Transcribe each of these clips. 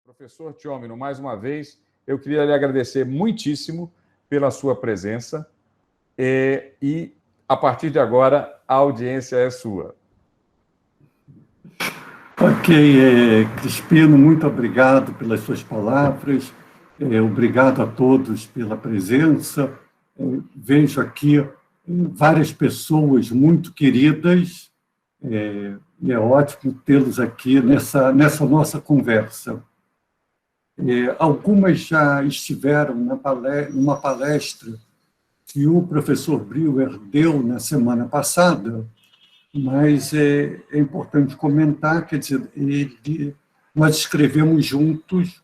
Professor Tchomino, mais uma vez, eu queria lhe agradecer muitíssimo pela sua presença e, a partir de agora, a audiência é sua. Ok, Crispino, muito obrigado pelas suas palavras, obrigado a todos pela presença. Vejo aqui várias pessoas muito queridas, e é ótimo tê-los aqui nessa nossa conversa. Algumas já estiveram numa palestra que o professor Brewer deu na semana passada, mas é importante comentar, quer dizer, nós escrevemos juntos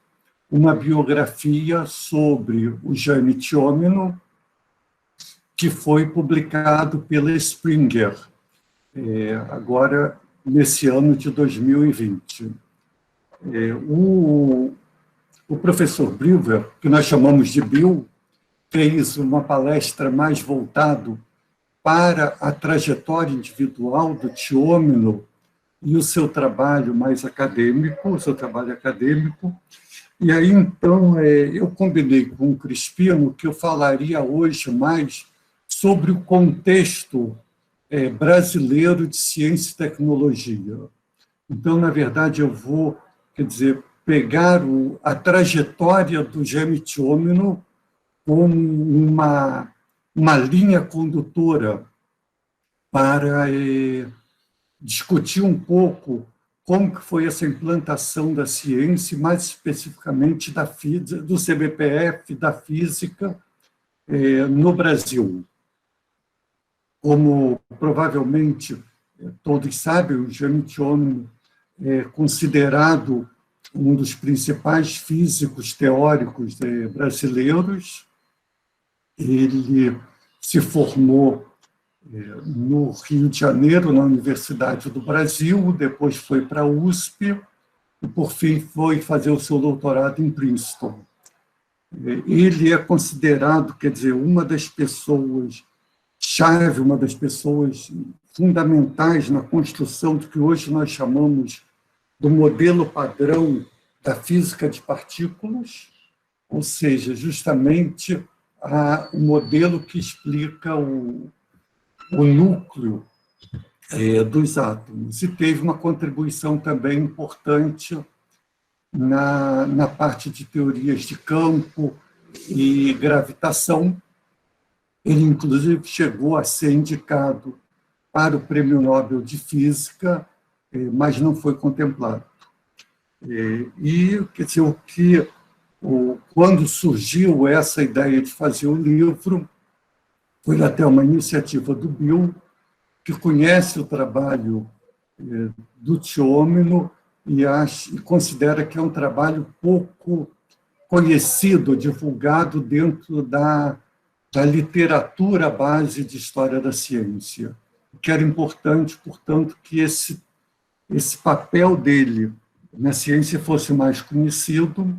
uma biografia sobre o Jaime Tchomino, que foi publicado pela Springer, agora nesse ano de 2020. O professor Brewer, que nós chamamos de Bill, fez uma palestra mais voltado para a trajetória individual do Tchomino e o seu trabalho mais acadêmico, E aí, então, eu combinei com o Crispino que eu falaria hoje mais sobre o contexto brasileiro de ciência e tecnologia. Então, na verdade, eu vou, pegar a trajetória do Jaime Tchomino como uma linha condutora para discutir um pouco como que foi essa implantação da ciência, mais especificamente do CBPF, da física, no Brasil. Como provavelmente todos sabem, o Jaime Tchomino é considerado um dos principais físicos teóricos brasileiros. Ele se formou no Rio de Janeiro, na Universidade do Brasil, depois foi para a USP e, por fim, foi fazer o seu doutorado em Princeton. Ele é considerado, uma das pessoas-chave, uma das pessoas fundamentais na construção do que hoje nós chamamos do modelo padrão da física de partículas, ou seja, justamente o modelo que explica o núcleo dos átomos. E teve uma contribuição também importante na parte de teorias de campo e gravitação. Ele, inclusive, chegou a ser indicado para o Prêmio Nobel de Física, mas não foi contemplado. Quando surgiu essa ideia de fazer o livro, foi até uma iniciativa do Bill, que conhece o trabalho do Tchomino e considera que é um trabalho pouco conhecido, divulgado dentro da literatura base de história da ciência. Que era importante, portanto, que esse papel dele na ciência fosse mais conhecido.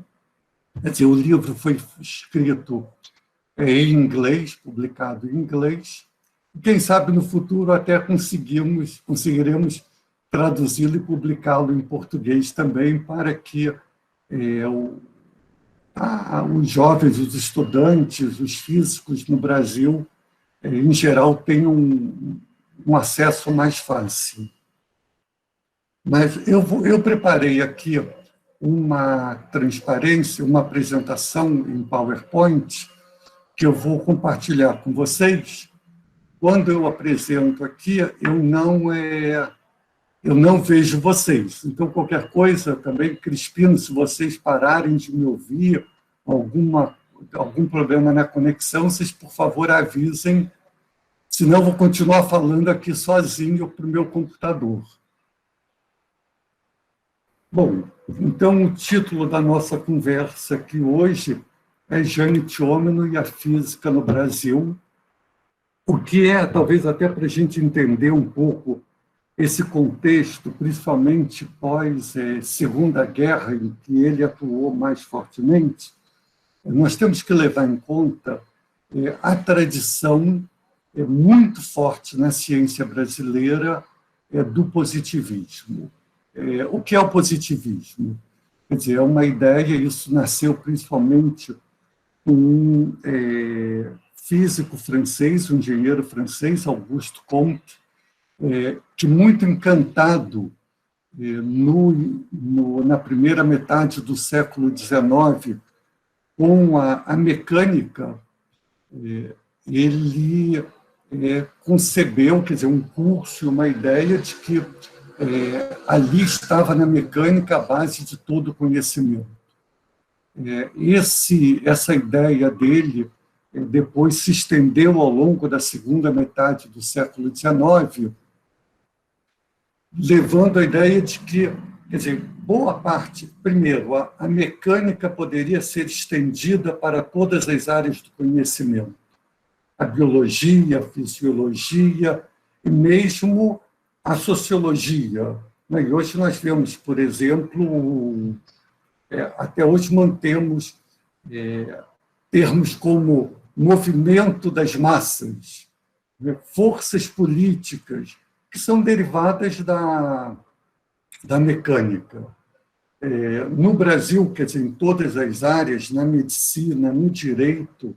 O livro foi escrito em inglês, publicado em inglês. Quem sabe no futuro até conseguiremos traduzi-lo e publicá-lo em português também, para que os jovens, os estudantes, os físicos no Brasil, em geral, tenham um acesso mais fácil. Mas eu preparei aqui uma transparência, uma apresentação em PowerPoint, que eu vou compartilhar com vocês. Quando eu apresento aqui, eu não vejo vocês. Então, qualquer coisa também, Crispino, se vocês pararem de me ouvir, algum problema na conexão, vocês, por favor, avisem, senão eu vou continuar falando aqui sozinho para o meu computador. Bom, então o título da nossa conversa aqui hoje é Jaime Tchomino e a Física no Brasil, o que é, talvez até para a gente entender um pouco esse contexto, principalmente pós Segunda Guerra, em que ele atuou mais fortemente, nós temos que levar em conta a tradição muito forte na ciência brasileira do positivismo. O que é o positivismo? Quer dizer, é uma ideia, isso nasceu principalmente com um físico francês, um engenheiro francês, Auguste Comte, que muito encantado na primeira metade do século XIX com a mecânica, ele concebeu, quer dizer, um curso, uma ideia de que ali estava na mecânica a base de todo o conhecimento. Essa ideia dele depois se estendeu ao longo da segunda metade do século XIX, levando a ideia de que, quer dizer, boa parte, primeiro, a mecânica poderia ser estendida para todas as áreas do conhecimento, a biologia, a fisiologia e mesmo a sociologia. E hoje nós vemos, por exemplo, até hoje mantemos termos como movimento das massas, forças políticas, que são derivadas da mecânica. No Brasil, quer dizer, em todas as áreas, na medicina, no direito,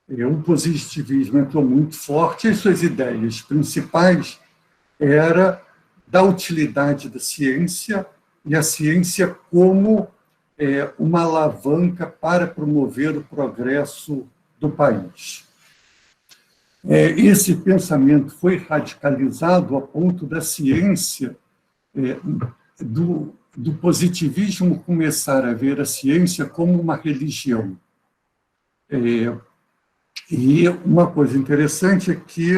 o positivismo entrou muito forte, e suas ideias principais era da utilidade da ciência, e a ciência como uma alavanca para promover o progresso do país. Esse pensamento foi radicalizado a ponto da ciência, do positivismo começar a ver a ciência como uma religião. E uma coisa interessante é que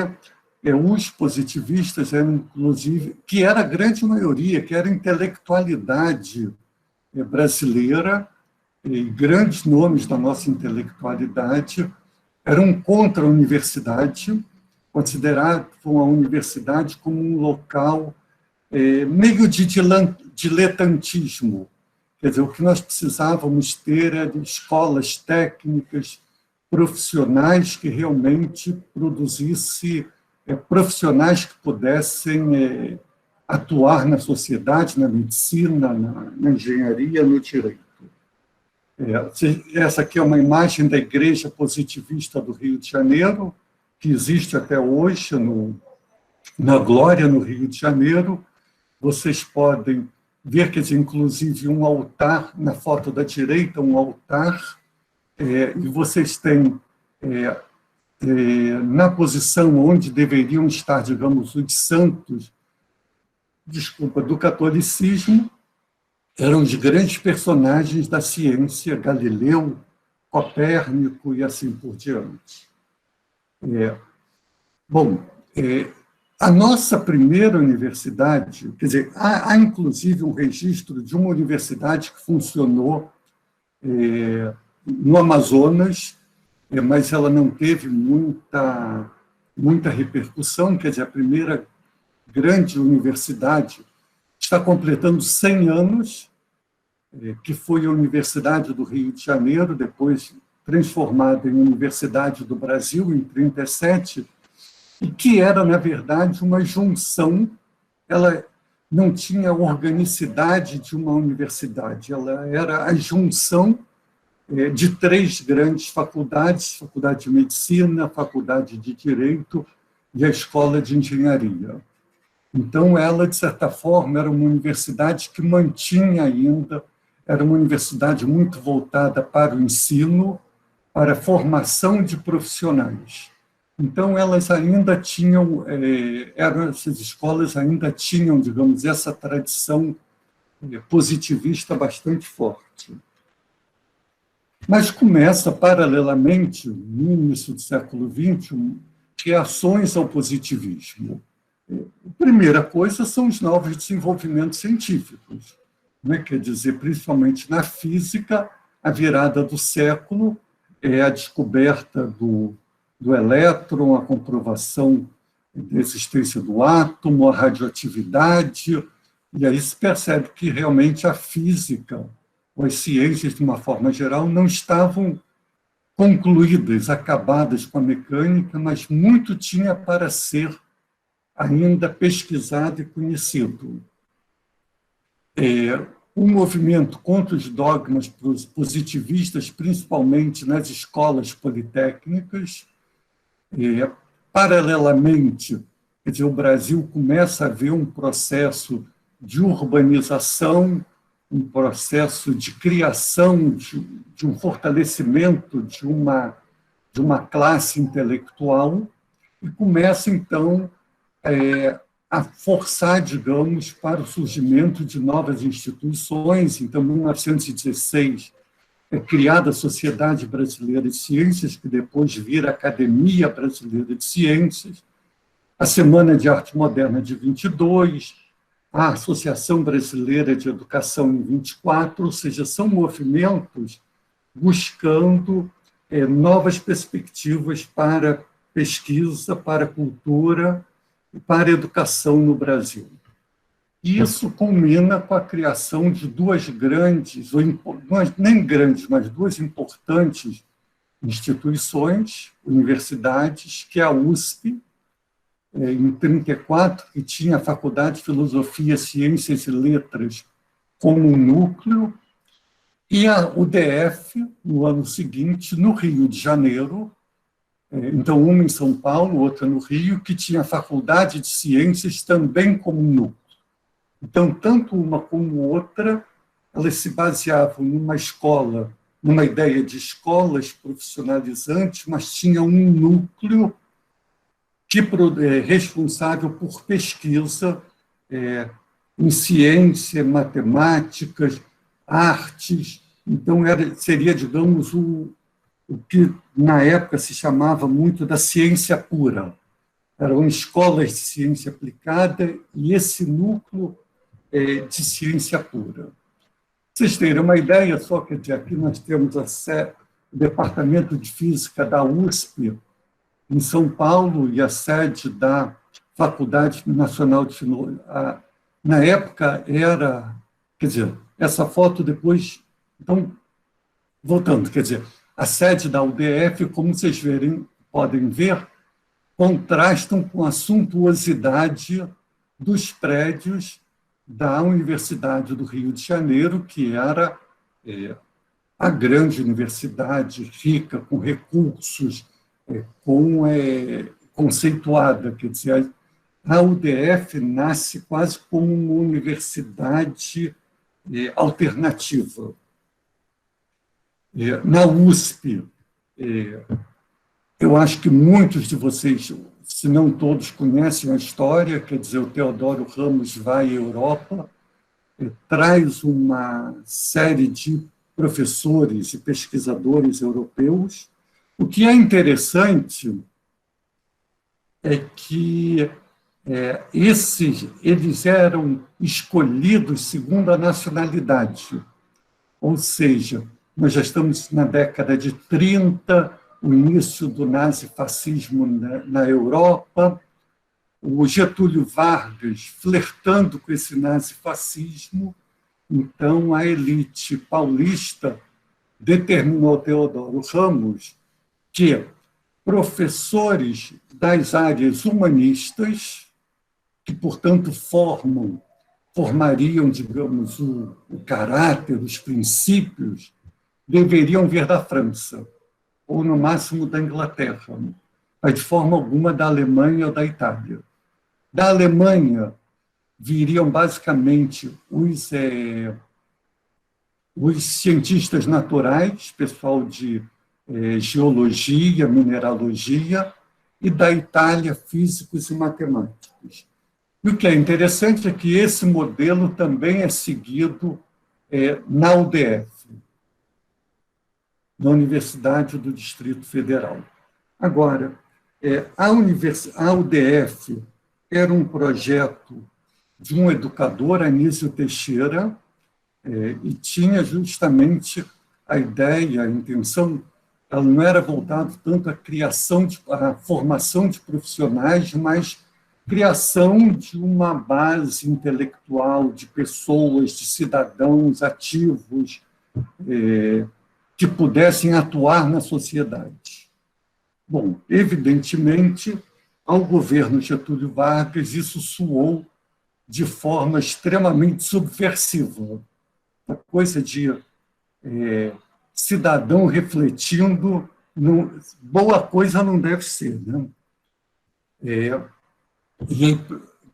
os positivistas eram, inclusive, que era a grande maioria, que era a intelectualidade brasileira, e grandes nomes da nossa intelectualidade, eram contra a universidade, consideravam a universidade como um local meio de diletantismo. Quer dizer, o que nós precisávamos ter era escolas técnicas, profissionais que realmente produzissem profissionais que pudessem atuar na sociedade, na medicina, na engenharia, no direito. Essa aqui é uma imagem da Igreja Positivista do Rio de Janeiro, que existe até hoje na Glória, no Rio de Janeiro. Vocês podem ver que, inclusive, um altar, na foto da direita, um altar, e vocês têm, na posição onde deveriam estar, digamos, os santos, do catolicismo, eram os grandes personagens da ciência, Galileu, Copérnico e assim por diante. A nossa primeira universidade, quer dizer, há inclusive um registro de uma universidade que funcionou no Amazonas, mas ela não teve muita repercussão, quer dizer, a primeira grande universidade está completando 100 anos, que foi a Universidade do Rio de Janeiro, depois transformada em Universidade do Brasil, em 1937, e que era, na verdade, uma junção. Ela não tinha a organicidade de uma universidade, ela era a junção de 3 grandes faculdades, Faculdade de Medicina, Faculdade de Direito e a Escola de Engenharia. Então, ela, de certa forma, era uma universidade que mantinha ainda, era uma universidade muito voltada para o ensino, para a formação de profissionais. Então, elas ainda tinham, essas escolas ainda tinham, digamos, essa tradição positivista bastante forte. Mas começa, paralelamente, no início do século XX, reações ao positivismo. A primeira coisa são os novos desenvolvimentos científicos, né? Quer dizer, principalmente na física, a virada do século é a descoberta do elétron, a comprovação da existência do átomo, a radioatividade, e aí se percebe que realmente a física, ou as ciências, de uma forma geral, não estavam concluídas, acabadas com a mecânica, mas muito tinha para ser ainda pesquisado e conhecido. um movimento contra os dogmas positivistas, principalmente nas escolas politécnicas. Paralelamente, quer dizer, o Brasil começa a ver um processo de urbanização, um processo de criação, de um fortalecimento de uma classe intelectual, e começa, então, a forçar, digamos, para o surgimento de novas instituições. Então, em 1916, é criada a Sociedade Brasileira de Ciências, que depois vira a Academia Brasileira de Ciências, a Semana de Arte Moderna de 22, a Associação Brasileira de Educação em 24, ou seja, são movimentos buscando novas perspectivas para pesquisa, para cultura e para educação no Brasil. E isso culmina com a criação de duas grandes, nem grandes, mas duas importantes instituições, universidades, que é a USP, em 34, que tinha a Faculdade de Filosofia, Ciências e Letras como um núcleo, e a UDF, no ano seguinte, no Rio de Janeiro, então uma em São Paulo, outra no Rio, que tinha a Faculdade de Ciências também como um núcleo. Então, tanto uma como outra, elas se baseavam numa escola, numa ideia de escolas profissionalizantes, mas tinha um núcleo que é responsável por pesquisa em ciência, matemáticas, artes. Então, seria, digamos, o que na época se chamava muito da ciência pura. Eram escolas de ciência aplicada e esse núcleo de ciência pura. Vocês terem uma ideia, só que aqui nós temos o Departamento de Física da USP, em São Paulo, e a sede da Faculdade Nacional de Filosofia. Na época era, quer dizer, essa foto depois, então, voltando, quer dizer, a sede da UDF, como vocês podem ver, contrastam com a suntuosidade dos prédios da Universidade do Rio de Janeiro, que era a grande universidade, rica, com recursos, conceituada. Quer dizer, a UDF nasce quase como uma universidade alternativa. Na USP, eu acho que muitos de vocês, se não todos, conhecem a história. Quer dizer, o Teodoro Ramos vai à Europa, traz uma série de professores e pesquisadores europeus. O que é interessante é que eles eram escolhidos segundo a nacionalidade, ou seja, nós já estamos na década de 30, o início do nazifascismo na Europa, o Getúlio Vargas flertando com esse nazifascismo. Então, a elite paulista determinou ao Teodoro Ramos que professores das áreas humanistas, que, portanto, formariam, digamos, o caráter, os princípios, deveriam vir da França, ou, no máximo, da Inglaterra, mas, de forma alguma, da Alemanha ou da Itália. Da Alemanha viriam, basicamente, os cientistas naturais, pessoal de geologia, mineralogia, e da Itália, físicos e matemáticos. E o que é interessante é que esse modelo também é seguido na UDF, na Universidade do Distrito Federal. Agora, a UDF era um projeto de um educador, Anísio Teixeira, e tinha justamente a ideia, a intenção, ela não era voltada tanto à formação de profissionais, mas criação de uma base intelectual de pessoas, de cidadãos ativos, que pudessem atuar na sociedade. Bom, evidentemente, ao governo Getúlio Vargas, isso soou de forma extremamente subversiva. coisa de cidadão refletindo, boa coisa não deve ser, né? E,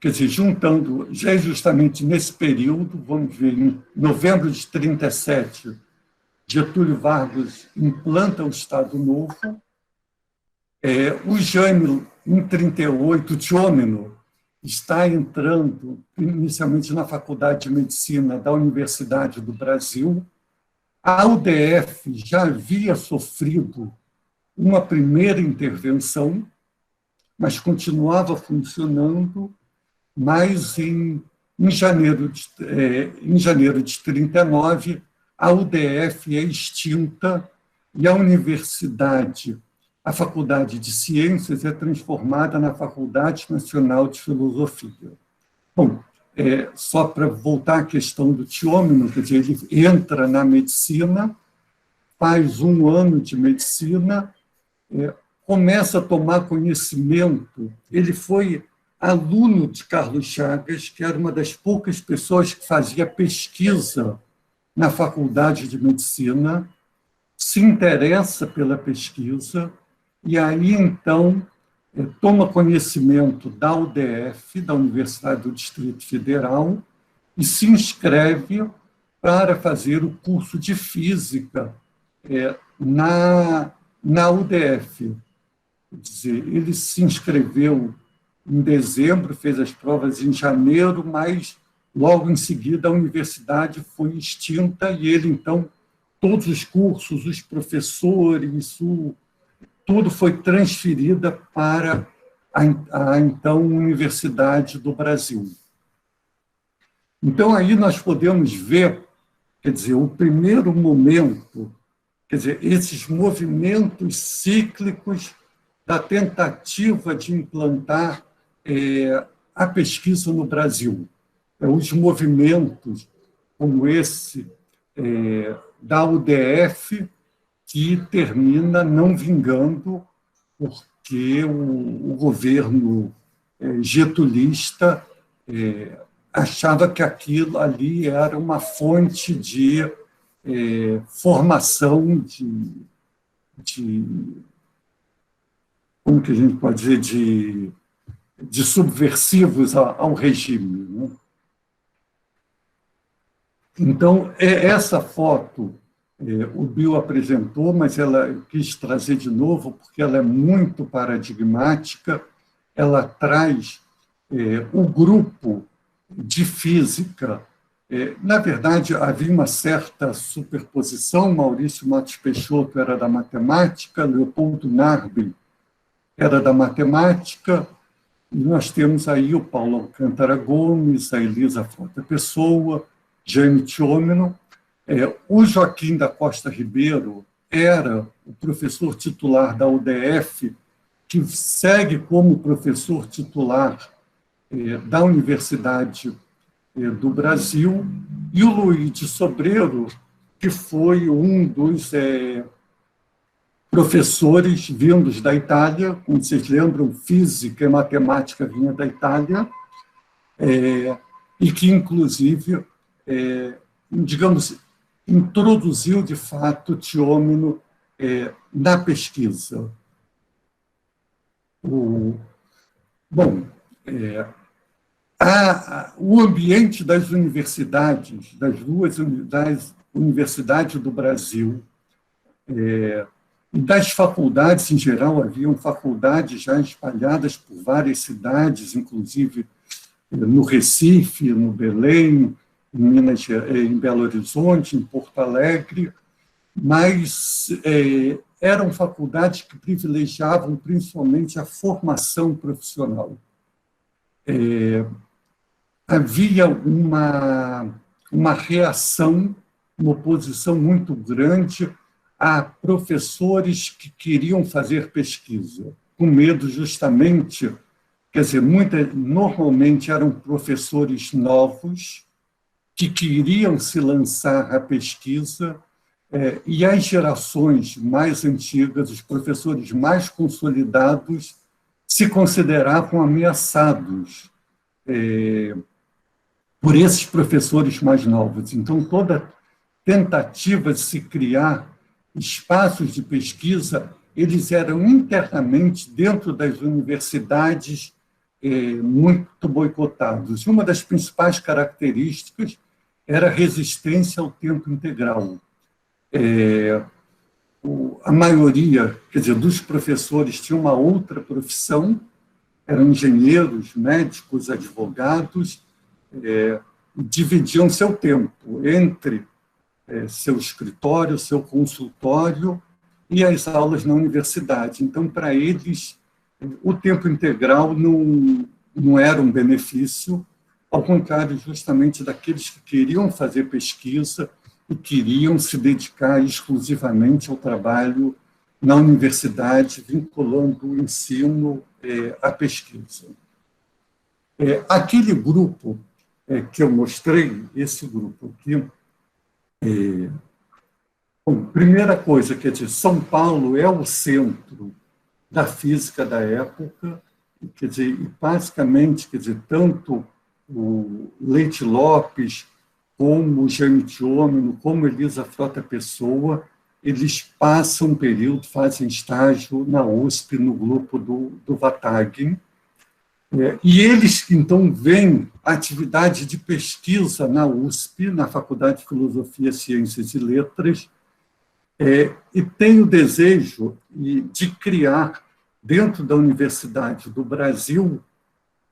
quer dizer, juntando, já é justamente nesse período, vamos ver, em novembro de 1937, Getúlio Vargas implanta o Estado Novo. O Jânio, em 1938, o Tchômeno, está entrando inicialmente na Faculdade de Medicina da Universidade do Brasil. A UDF já havia sofrido uma primeira intervenção, mas continuava funcionando, mas em janeiro de 1939, a UDF é extinta e a universidade, a Faculdade de Ciências, é transformada na Faculdade Nacional de Filosofia. Bom, só para voltar à questão do Tchômeno, quer dizer, ele entra na medicina, faz 1 ano de medicina, começa a tomar conhecimento. Ele foi aluno de Carlos Chagas, que era uma das poucas pessoas que fazia pesquisa na Faculdade de Medicina, se interessa pela pesquisa, e aí, então, toma conhecimento da UDF, da Universidade do Distrito Federal, e se inscreve para fazer o curso de Física na UDF. Quer dizer, ele se inscreveu em dezembro, fez as provas em janeiro, mas logo em seguida a universidade foi extinta e ele, então, todos os cursos, os professores, tudo foi transferida para a então Universidade do Brasil. Então, aí nós podemos ver, quer dizer, o primeiro momento, quer dizer, esses movimentos cíclicos da tentativa de implantar a pesquisa no Brasil. Os movimentos como esse da UDF, que termina não vingando, porque o governo getulista achava que aquilo ali era uma fonte de formação como que a gente pode dizer, de subversivos ao regime, né? Então, essa foto o Bill apresentou, mas ela quis trazer de novo, porque ela é muito paradigmática. Ela traz o grupo de física. Na verdade, havia uma certa superposição. Maurício Matos Peixoto era da matemática, Leopoldo Narbi era da matemática, e nós temos aí o Paulo Alcântara Gomes, a Elisa Frota Pessoa, Jaime Tchômeno. O Joaquim da Costa Ribeiro era o professor titular da UDF, que segue como professor titular da Universidade do Brasil, e o Luiz de Sobreiro, que foi um dos professores vindos da Itália, como vocês lembram, física e matemática vinha da Itália, e que, inclusive, digamos, introduziu, de fato, Tchômeno na pesquisa. O ambiente das universidades, das universidades do Brasil, e das faculdades em geral, haviam faculdades já espalhadas por várias cidades, inclusive no Recife, no Belém, em Belo Horizonte, em Porto Alegre, mas eram faculdades que privilegiavam principalmente a formação profissional. Havia uma reação, uma oposição muito grande a professores que queriam fazer pesquisa, com medo justamente, quer dizer, normalmente eram professores novos que queriam se lançar à pesquisa, e as gerações mais antigas, os professores mais consolidados, se consideravam ameaçados por esses professores mais novos. Então, tentativa de se criar espaços de pesquisa, eles eram internamente, dentro das universidades, muito boicotados. Uma das principais características era a resistência ao tempo integral. A maioria, quer dizer, dos professores tinha uma outra profissão, eram engenheiros, médicos, advogados, dividiam seu tempo entre seu escritório, seu consultório e as aulas na universidade. Então, para eles, o tempo integral não era um benefício, ao contrário, justamente daqueles que queriam fazer pesquisa e queriam se dedicar exclusivamente ao trabalho na universidade, vinculando o ensino à pesquisa. Aquele grupo que eu mostrei, esse grupo aqui, bom, primeira coisa, quer dizer, São Paulo é o centro da física da época, quer dizer, e basicamente, quer dizer, tanto o Leite Lopes, como o Jaime Thiômino, como Elisa Frota Pessoa, eles passam um período, fazem estágio na USP, no grupo do Vatag. E eles, então, veem a atividade de pesquisa na USP, na Faculdade de Filosofia, Ciências e Letras, e têm o desejo de criar, dentro da Universidade do Brasil,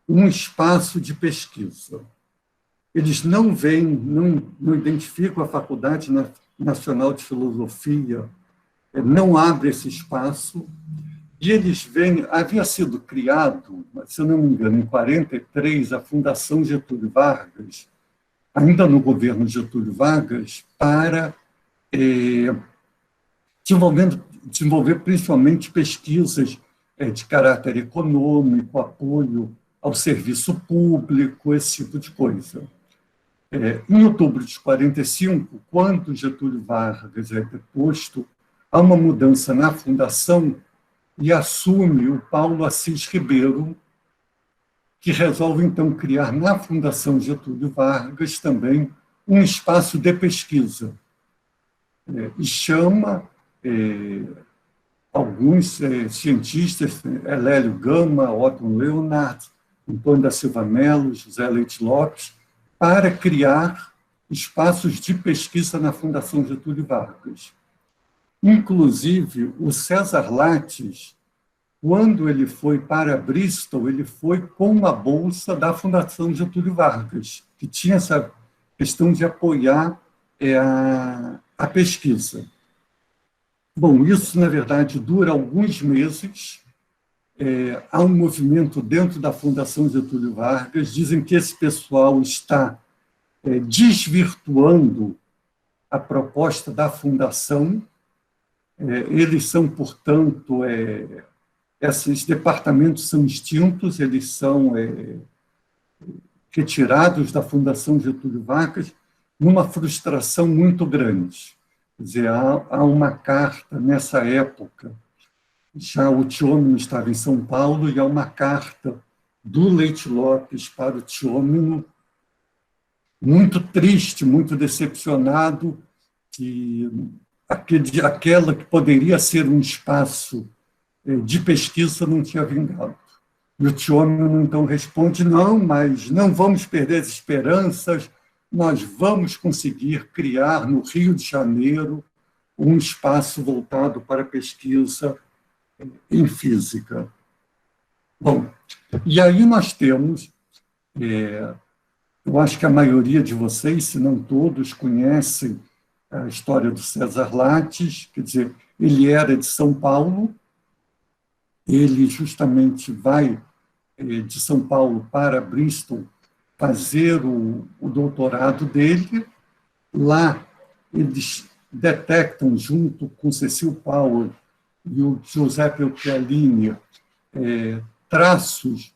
um espaço de pesquisa. Eles não veem, não identificam a Faculdade Nacional de Filosofia, não abre esse espaço, e eles veem, havia sido criado, se eu não me engano, em 43, a Fundação Getúlio Vargas, ainda no governo Getúlio Vargas, para desenvolver principalmente pesquisas de caráter econômico, apoio ao serviço público, esse tipo de coisa. Em outubro de 45, quando Getúlio Vargas é deposto, há uma mudança na fundação e assume o Paulo Assis Ribeiro, que resolve, então, criar na Fundação Getúlio Vargas também um espaço de pesquisa. E chama alguns cientistas, Hélio Gama, Otto Leonard, Antônio da Silva Melo, José Leite Lopes, para criar espaços de pesquisa na Fundação Getúlio Vargas. Inclusive, o César Lattes, quando ele foi para Bristol, ele foi com a bolsa da Fundação Getúlio Vargas, que tinha essa questão de apoiar a pesquisa. Bom, isso, na verdade, dura alguns meses. Há um movimento dentro da Fundação Getúlio Vargas, dizem que esse pessoal está desvirtuando a proposta da Fundação. Eles são, portanto, esses departamentos são extintos, eles são retirados da Fundação Getúlio Vargas numa frustração muito grande. Quer dizer, há uma carta nessa época, já o Thiômino estava em São Paulo, e há uma carta do Leite Lopes para o Thiômino, muito triste, muito decepcionado, que aquela que poderia ser um espaço de pesquisa não tinha vingado. E o Thiômino, então, responde, não, mas não vamos perder as esperanças, nós vamos conseguir criar no Rio de Janeiro um espaço voltado para a pesquisa em física. Bom, e aí nós temos, eu acho que a maioria de vocês, se não todos, conhecem a história do César Lattes, quer dizer, ele era de São Paulo, ele justamente vai de São Paulo para Bristol fazer o doutorado dele. Lá eles detectam, junto com Cecil Powell e o Giuseppe Occhialini, traços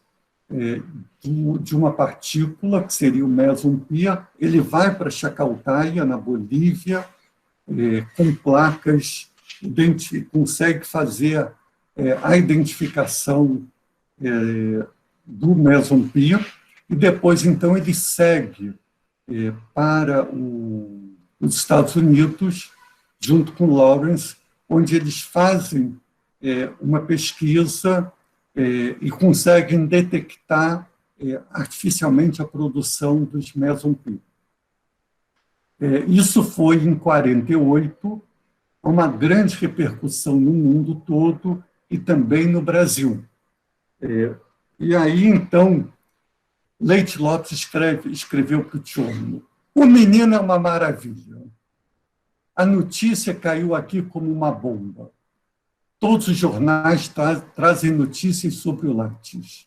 de uma partícula, que seria o Meson Pia. Ele vai para Chacaltaya, na Bolívia, com placas, consegue fazer a identificação do Meson Pia, e depois, então, ele segue para os Estados Unidos, junto com Lawrence, onde eles fazem uma pesquisa e conseguem detectar artificialmente a produção dos meson-P. Isso foi em 1948, uma grande repercussão no mundo todo e também no Brasil. E aí, então, Leite Lopes escreveu para o Tchômino: o menino é uma maravilha. A notícia caiu aqui como uma bomba. Todos os jornais trazem notícias sobre o Lattes,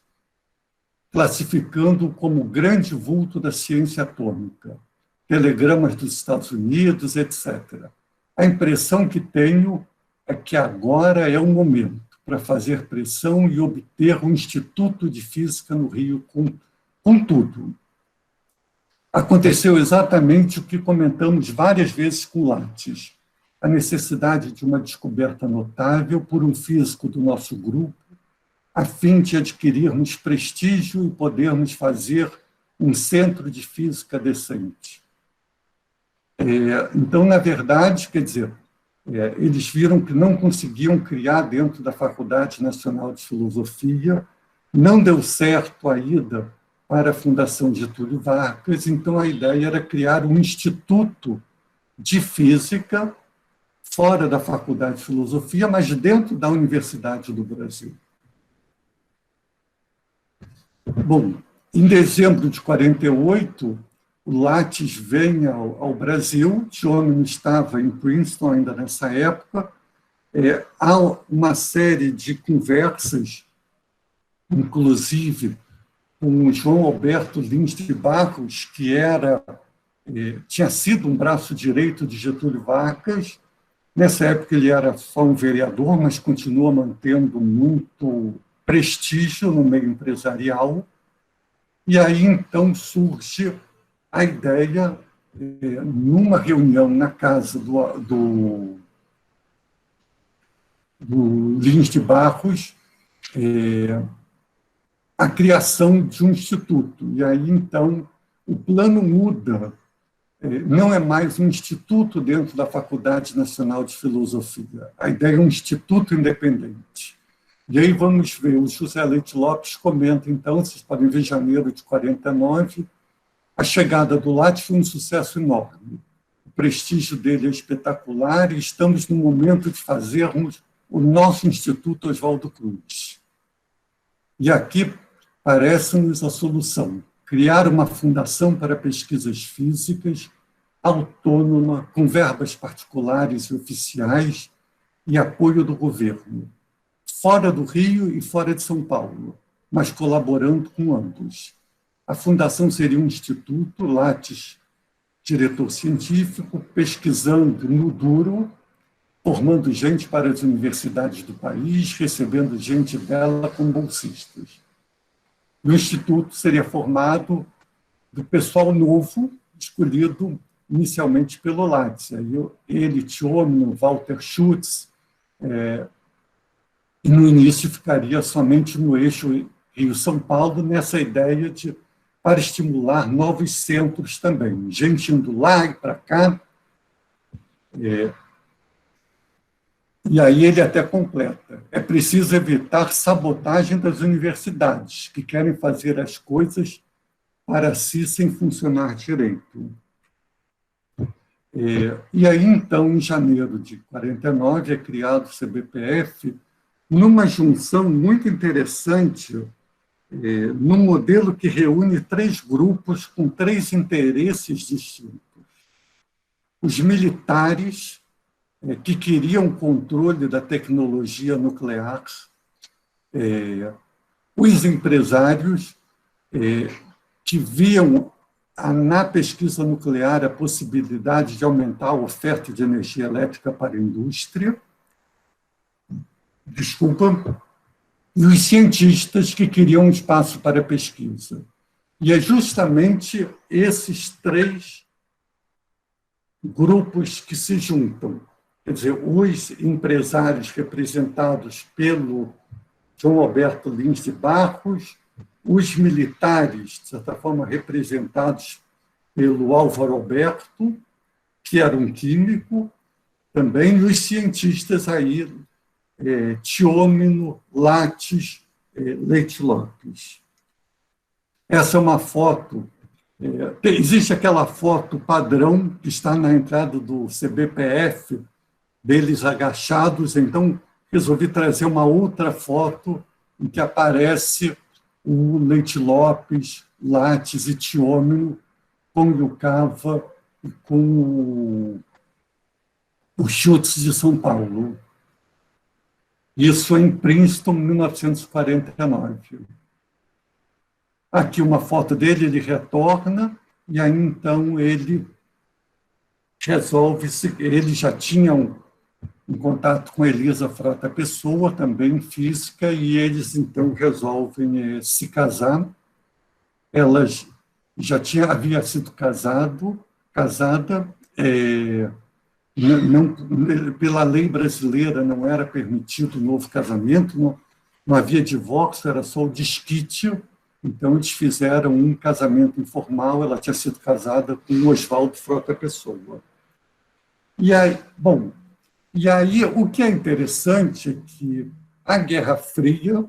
classificando-o como o grande vulto da ciência atômica, telegramas dos Estados Unidos, etc. A impressão que tenho é que agora é o momento para fazer pressão e obter um Instituto de Física no Rio com tudo. Aconteceu exatamente o que comentamos várias vezes com Lattes: a necessidade de uma descoberta notável por um físico do nosso grupo, a fim de adquirirmos prestígio e podermos fazer um centro de física decente. Então, na verdade, quer dizer, eles viram que não conseguiam criar dentro da Faculdade Nacional de Filosofia, não deu certo a ida para a Fundação Getúlio Vargas, então a ideia era criar um instituto de física fora da Faculdade de Filosofia, mas dentro da Universidade do Brasil. Bom, em dezembro de 1948, o Lattes vem ao Brasil, Tchômino estava em Princeton ainda nessa época, há uma série de conversas, inclusive com o João Alberto Lins de Barros, que tinha sido um braço direito de Getúlio Vargas. Nessa época ele era só um vereador, mas continua mantendo muito prestígio no meio empresarial. E aí, então, surge a ideia, numa reunião na casa do Lins de Barros, a criação de um instituto. E aí, então, o plano muda. Não é mais um instituto dentro da Faculdade Nacional de Filosofia. A ideia é um instituto independente. E aí vamos ver, o José Leite Lopes comenta, então, vocês podem ver, janeiro de 1949, a chegada do Lattes foi um sucesso enorme. O prestígio dele é espetacular e estamos no momento de fazermos o nosso Instituto Oswaldo Cruz. E aqui parece-nos a solução: criar uma fundação para pesquisas físicas, autônoma, com verbas particulares e oficiais e apoio do governo, fora do Rio e fora de São Paulo, mas colaborando com ambos. A fundação seria um instituto, Lattes, diretor científico, pesquisando no duro, formando gente para as universidades do país, recebendo gente dela como bolsistas. O instituto seria formado do pessoal novo, escolhido inicialmente pelo Lattes. Ele, Tchômino, Walter Schutz, e no início ficaria somente no eixo Rio-São Paulo, nessa ideia para estimular novos centros também, gente indo lá e para cá. E aí ele até completa: é preciso evitar sabotagem das universidades, que querem fazer as coisas para si sem funcionar direito. E aí, então, em janeiro de 1949, é criado o CBPF, numa junção muito interessante, num modelo que reúne 3 grupos com 3 interesses distintos. Os militares, que queriam controle da tecnologia nuclear, os empresários, que viam na pesquisa nuclear a possibilidade de aumentar a oferta de energia elétrica para a indústria, e os cientistas que queriam um espaço para a pesquisa. E é justamente esses 3 grupos que se juntam. Quer dizer, os empresários representados pelo João Alberto Lins de Barros, os militares, de certa forma, representados pelo Álvaro Alberto, que era um químico, também, e os cientistas aí, Tiômino, Lattes, Leite Lopes. Essa é uma foto, existe aquela foto padrão que está na entrada do CBPF, deles agachados, então resolvi trazer uma outra foto em que aparece o Leite Lopes, Lattes e Tiômino com o Cava e com o Schutz de São Paulo. Isso em Princeton, 1949. Aqui uma foto dele, ele retorna, e aí então ele resolve, ele já tinha um contato com Elisa Frota Pessoa, também física, e eles então resolvem se casar. Ela já havia sido casada, não, pela lei brasileira não era permitido novo casamento, não havia divórcio, era só o desquite. Então, eles fizeram um casamento informal, ela tinha sido casada com o Oswaldo Frota Pessoa. E aí, o que é interessante é que a Guerra Fria,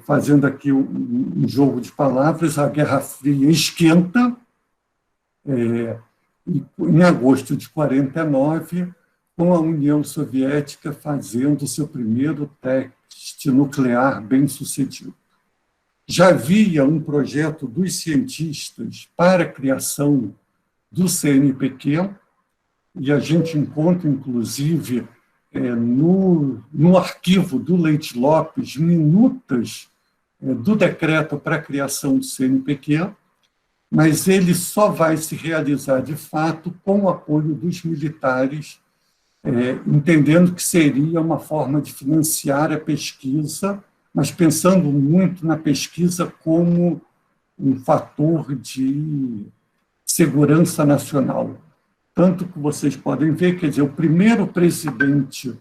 fazendo aqui um jogo de palavras, a Guerra Fria esquenta, em agosto de 1949, com a União Soviética fazendo seu primeiro teste nuclear bem-sucedido. Já havia um projeto dos cientistas para a criação do CNPq, e a gente encontra, inclusive, no arquivo do Leite Lopes, minutas do decreto para a criação do CNPq, mas ele só vai se realizar, de fato, com o apoio dos militares, entendendo que seria uma forma de financiar a pesquisa, mas pensando muito na pesquisa como um fator de segurança nacional. Tanto que vocês podem ver, quer dizer, o primeiro presidente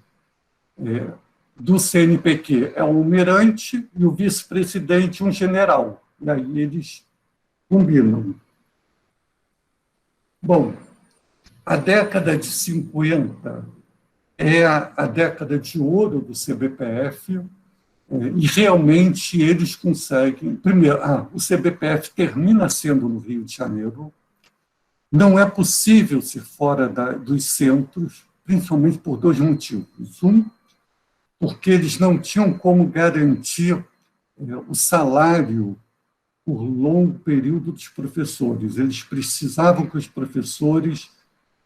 do CNPq é um almirante e o vice-presidente um general. E aí eles combinam. Bom, a década de 50 é a década de ouro do CBPF, e realmente eles conseguem... Primeiro, o CBPF termina sendo no Rio de Janeiro. Não é possível ser fora dos centros, principalmente por dois motivos. Um, porque eles não tinham como garantir o salário por longo período dos professores. Eles precisavam que os professores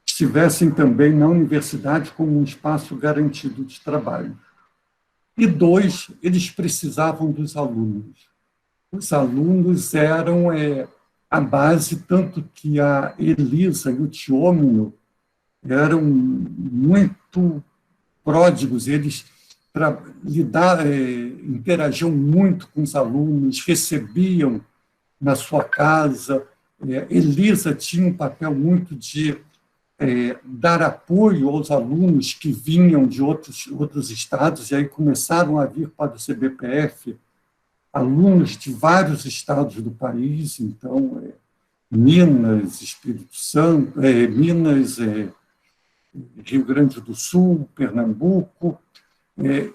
estivessem também na universidade como um espaço garantido de trabalho. E dois, eles precisavam dos alunos. Os alunos eram a base, tanto que a Elisa e o Tiômino eram muito pródigos, eles interagiam muito com os alunos, recebiam na sua casa. Elisa tinha um papel muito de dar apoio aos alunos que vinham de outros estados, e aí começaram a vir para o CBPF alunos de vários estados do país, então, Minas, Espírito Santo, Minas, Rio Grande do Sul, Pernambuco.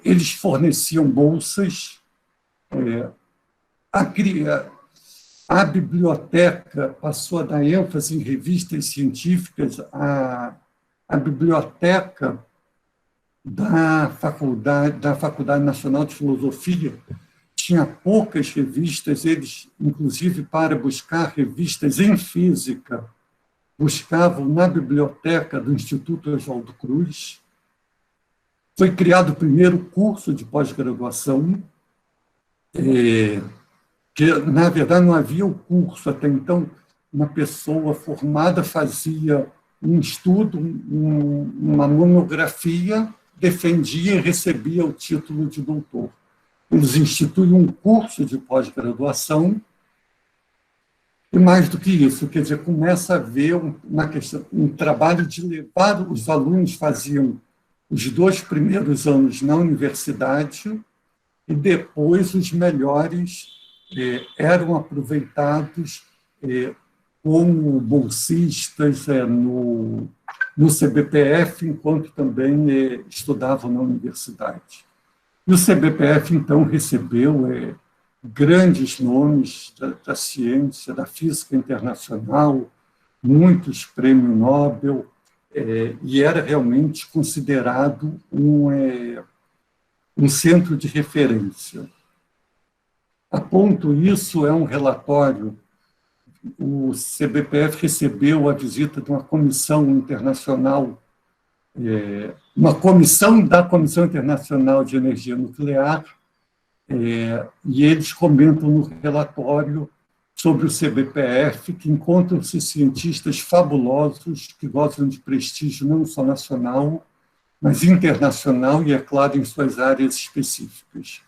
Eles forneciam bolsas. A biblioteca passou a dar ênfase em revistas científicas. A biblioteca da Faculdade Nacional de Filosofia tinha poucas revistas, eles, inclusive, para buscar revistas em física, buscavam na biblioteca do Instituto Oswaldo Cruz. Foi criado o primeiro curso de pós-graduação, que, na verdade, não havia o curso. Até então, uma pessoa formada fazia um estudo, uma monografia, defendia e recebia o título de doutor. Eles instituem um curso de pós-graduação, e mais do que isso, quer dizer, começa a haver um trabalho de levar, os alunos faziam os 2 primeiros anos na universidade, e depois os melhores eram aproveitados como bolsistas no CBPF, enquanto também estudavam na universidade. E o CBPF, então, recebeu grandes nomes da ciência, da física internacional, muitos prêmios Nobel, e era realmente considerado um centro de referência. A ponto, isso é um relatório. O CBPF recebeu a visita de uma comissão internacional, uma comissão da Comissão Internacional de Energia Nuclear, e eles comentam no relatório sobre o CBPF que encontram-se cientistas fabulosos que gozam de prestígio não só nacional, mas internacional e, é claro, em suas áreas específicas,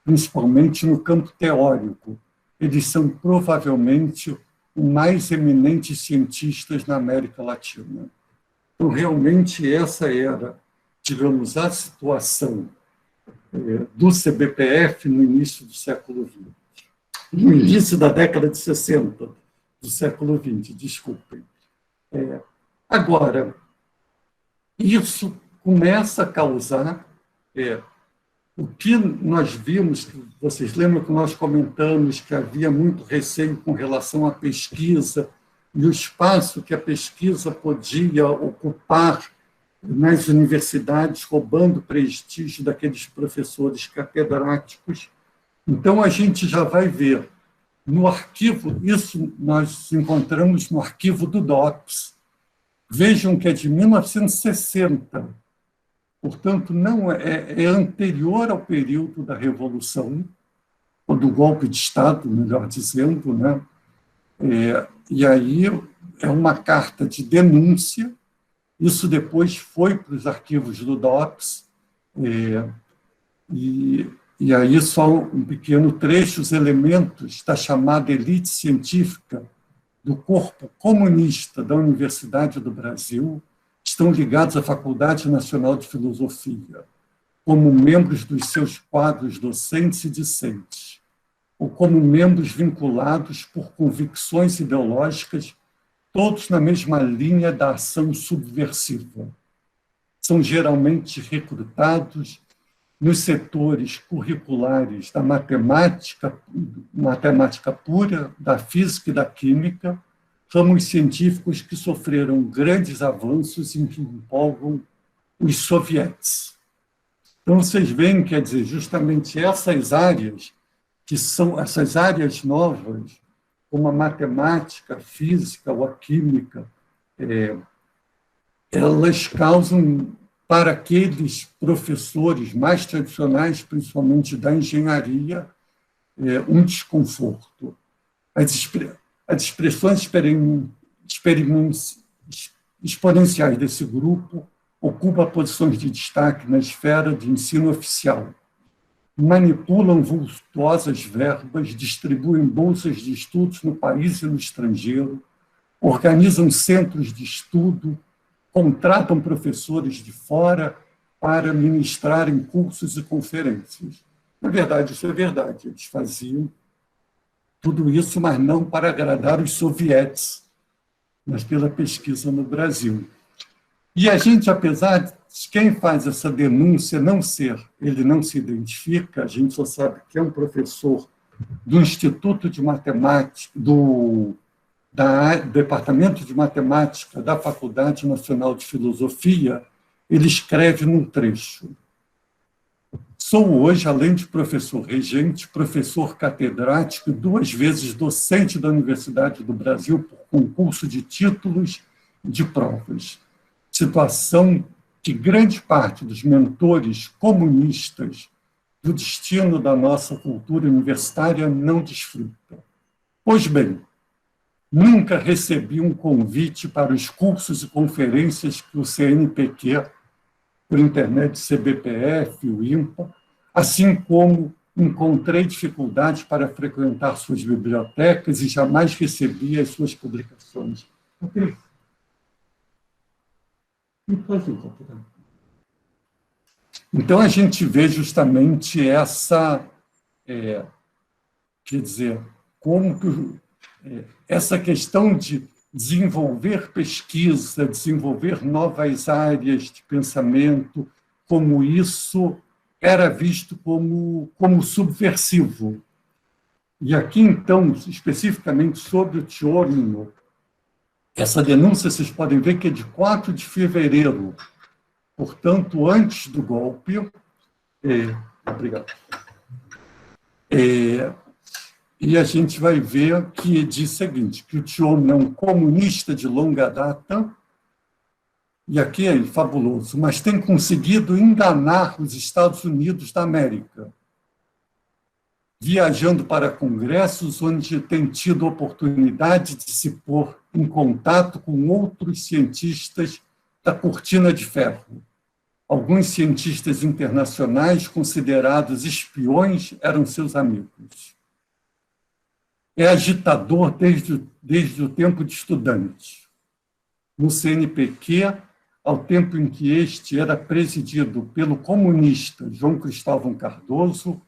principalmente no campo teórico. Eles são provavelmente os mais eminentes cientistas na América Latina. Então, realmente, essa era, digamos, a situação do CBPF no início do século XX. No início da década de 60 do século XX, desculpem. Agora, isso começa a causar o que nós vimos, vocês lembram que nós comentamos que havia muito receio com relação à pesquisa e o espaço que a pesquisa podia ocupar nas universidades, roubando prestígio daqueles professores catedráticos. Então, a gente já vai ver no arquivo, isso nós encontramos no arquivo do DOPS. Vejam que é de 1960, portanto, não é anterior ao período da Revolução, ou do golpe de Estado, melhor dizendo, né? E aí é uma carta de denúncia. Isso depois foi para os arquivos do DOPS, e aí só um pequeno trecho, os elementos da chamada elite científica do corpo comunista da Universidade do Brasil estão ligados à Faculdade Nacional de Filosofia, como membros dos seus quadros docentes e discentes, ou como membros vinculados por convicções ideológicas, todos na mesma linha da ação subversiva. São geralmente recrutados nos setores curriculares da matemática pura, da física e da química, ramos científicos que sofreram grandes avanços e que empolgam os sovietes. Então, vocês veem, quer dizer, justamente essas áreas, que são essas áreas novas, como a matemática, a física ou a química, elas causam, para aqueles professores mais tradicionais, principalmente da engenharia, um desconforto. As expressões exponenciais desse grupo ocupam posições de destaque na esfera de ensino oficial, manipulam vultuosas verbas, distribuem bolsas de estudos no país e no estrangeiro, organizam centros de estudo, contratam professores de fora para ministrarem cursos e conferências. Na verdade, isso é verdade. Eles faziam tudo isso, mas não para agradar os sovietes, mas pela pesquisa no Brasil. E a gente, apesar de quem faz essa denúncia ele não se identifica, a gente só sabe que é um professor do Instituto de Matemática, do Departamento de Matemática da Faculdade Nacional de Filosofia, ele escreve num trecho: sou hoje, além de professor regente, professor catedrático e 2 vezes docente da Universidade do Brasil por concurso de títulos e de provas. Situação que grande parte dos mentores comunistas do destino da nossa cultura universitária não desfruta. Pois bem, nunca recebi um convite para os cursos e conferências que o CNPq, por intermédio do CBPF, o INPA, assim como encontrei dificuldades para frequentar suas bibliotecas e jamais recebi as suas publicações. Ok? Então, a gente vê justamente essa, quer dizer, como que essa questão de desenvolver pesquisa, desenvolver novas áreas de pensamento, como isso era visto como subversivo. E aqui, então, especificamente sobre o Tchorno, essa denúncia, vocês podem ver que é de 4 de fevereiro, portanto, antes do golpe. Obrigado. E a gente vai ver que diz o seguinte, que o Tchorno é um comunista de longa data, e aqui é fabuloso, mas tem conseguido enganar os Estados Unidos da América, viajando para congressos onde tem tido oportunidade de se pôr em contato com outros cientistas da cortina de ferro. Alguns cientistas internacionais considerados espiões eram seus amigos. É agitador desde o tempo de estudante. No CNPq, ao tempo em que este era presidido pelo comunista João Cristóvão Cardoso,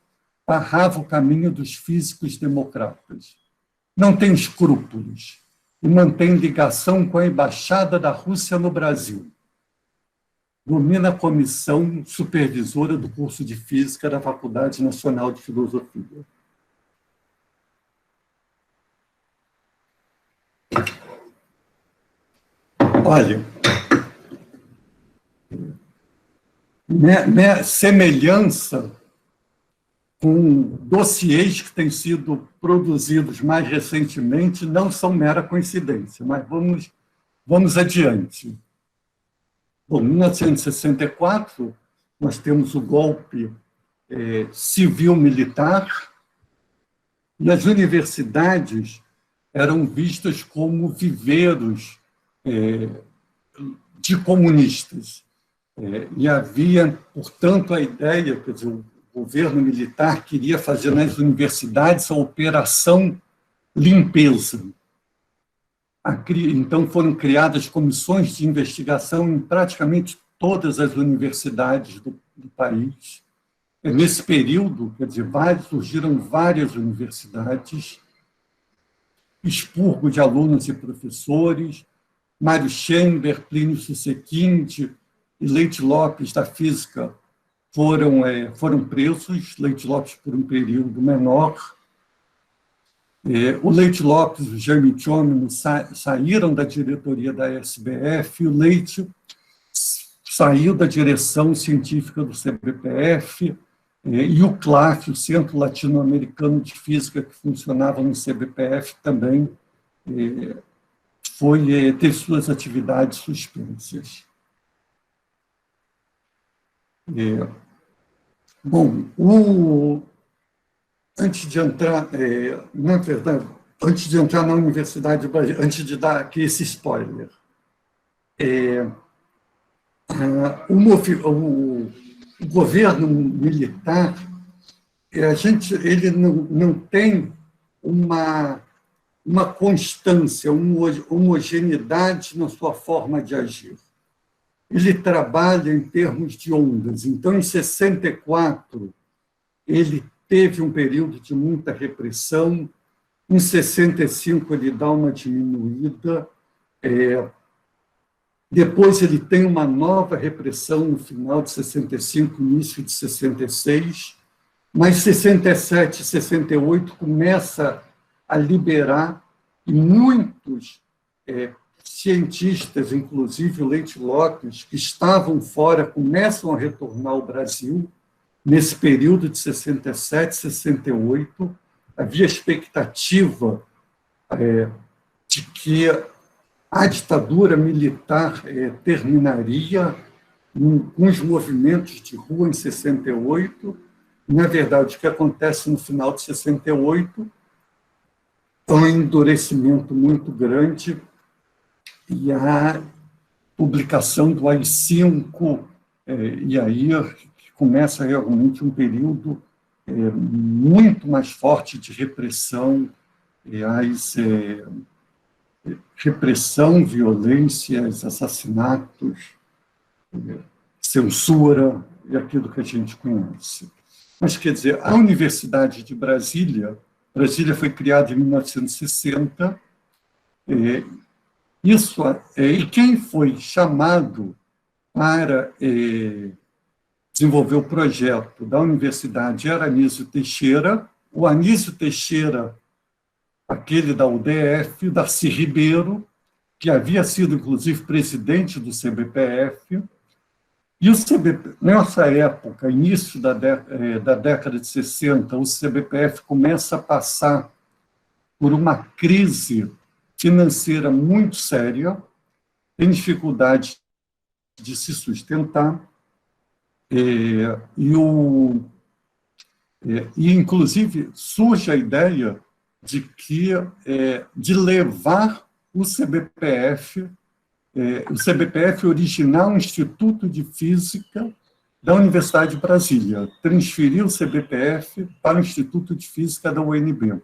barrava o caminho dos físicos democratas. Não tem escrúpulos e mantém ligação com a Embaixada da Rússia no Brasil. Domina a comissão supervisora do curso de Física da Faculdade Nacional de Filosofia. Olha, semelhança com dossiês que têm sido produzidos mais recentemente não são mera coincidência, mas vamos adiante. Bom, em 1964, nós temos o golpe civil-militar e as universidades eram vistas como viveiros de comunistas. E havia, portanto, a ideia, quer dizer, o governo militar queria fazer nas universidades a operação limpeza. Então, foram criadas comissões de investigação em praticamente todas as universidades do país. Nesse período, quer dizer, surgiram várias universidades, expurgo de alunos e professores, Mário Schember, Plínio Susequinde e Leite Lopes, da física, foram presos, Leite Lopes por um período menor. O Leite Lopes e o Jaime Tchomino saíram da diretoria da SBF, o Leite saiu da direção científica do CBPF, e o CLAF, o Centro Latino-Americano de Física, que funcionava no CBPF, também teve suas atividades suspensas. Bom, antes de entrar, na verdade, antes de entrar na Universidade do Brasil, antes de dar aqui esse spoiler, o governo militar, ele não tem uma constância, uma homogeneidade na sua forma de agir. Ele trabalha em termos de ondas. Então, em 64, ele teve um período de muita repressão. Em 65, ele dá uma diminuída. Depois, ele tem uma nova repressão no final de 65, início de 66. Mas 67 e 68 começa a liberar, e muitos cientistas, inclusive o Leite Lopes, que estavam fora, começam a retornar ao Brasil. Nesse período de 67, 68, havia expectativa de que a ditadura militar terminaria com os movimentos de rua em 68. Na verdade, o que acontece no final de 68 é um endurecimento muito grande e a publicação do AI-5, e aí começa realmente um período muito mais forte de repressão, repressão, violências, assassinatos, censura, e aquilo que a gente conhece. Mas, quer dizer, a Universidade de Brasília Brasília foi criada em 1960. E quem foi chamado para desenvolver o projeto da universidade era Anísio Teixeira. O Anísio Teixeira, aquele da UDF, Darcy Ribeiro, que havia sido, inclusive, presidente do CBPF. E o CBPF, nessa época, início da década de 60, o CBPF começa a passar por uma crise financeira muito séria, tem dificuldade de se sustentar, inclusive, surge a ideia de levar o CBPF originar um Instituto de Física da Universidade de Brasília, transferir o CBPF para o Instituto de Física da UNB.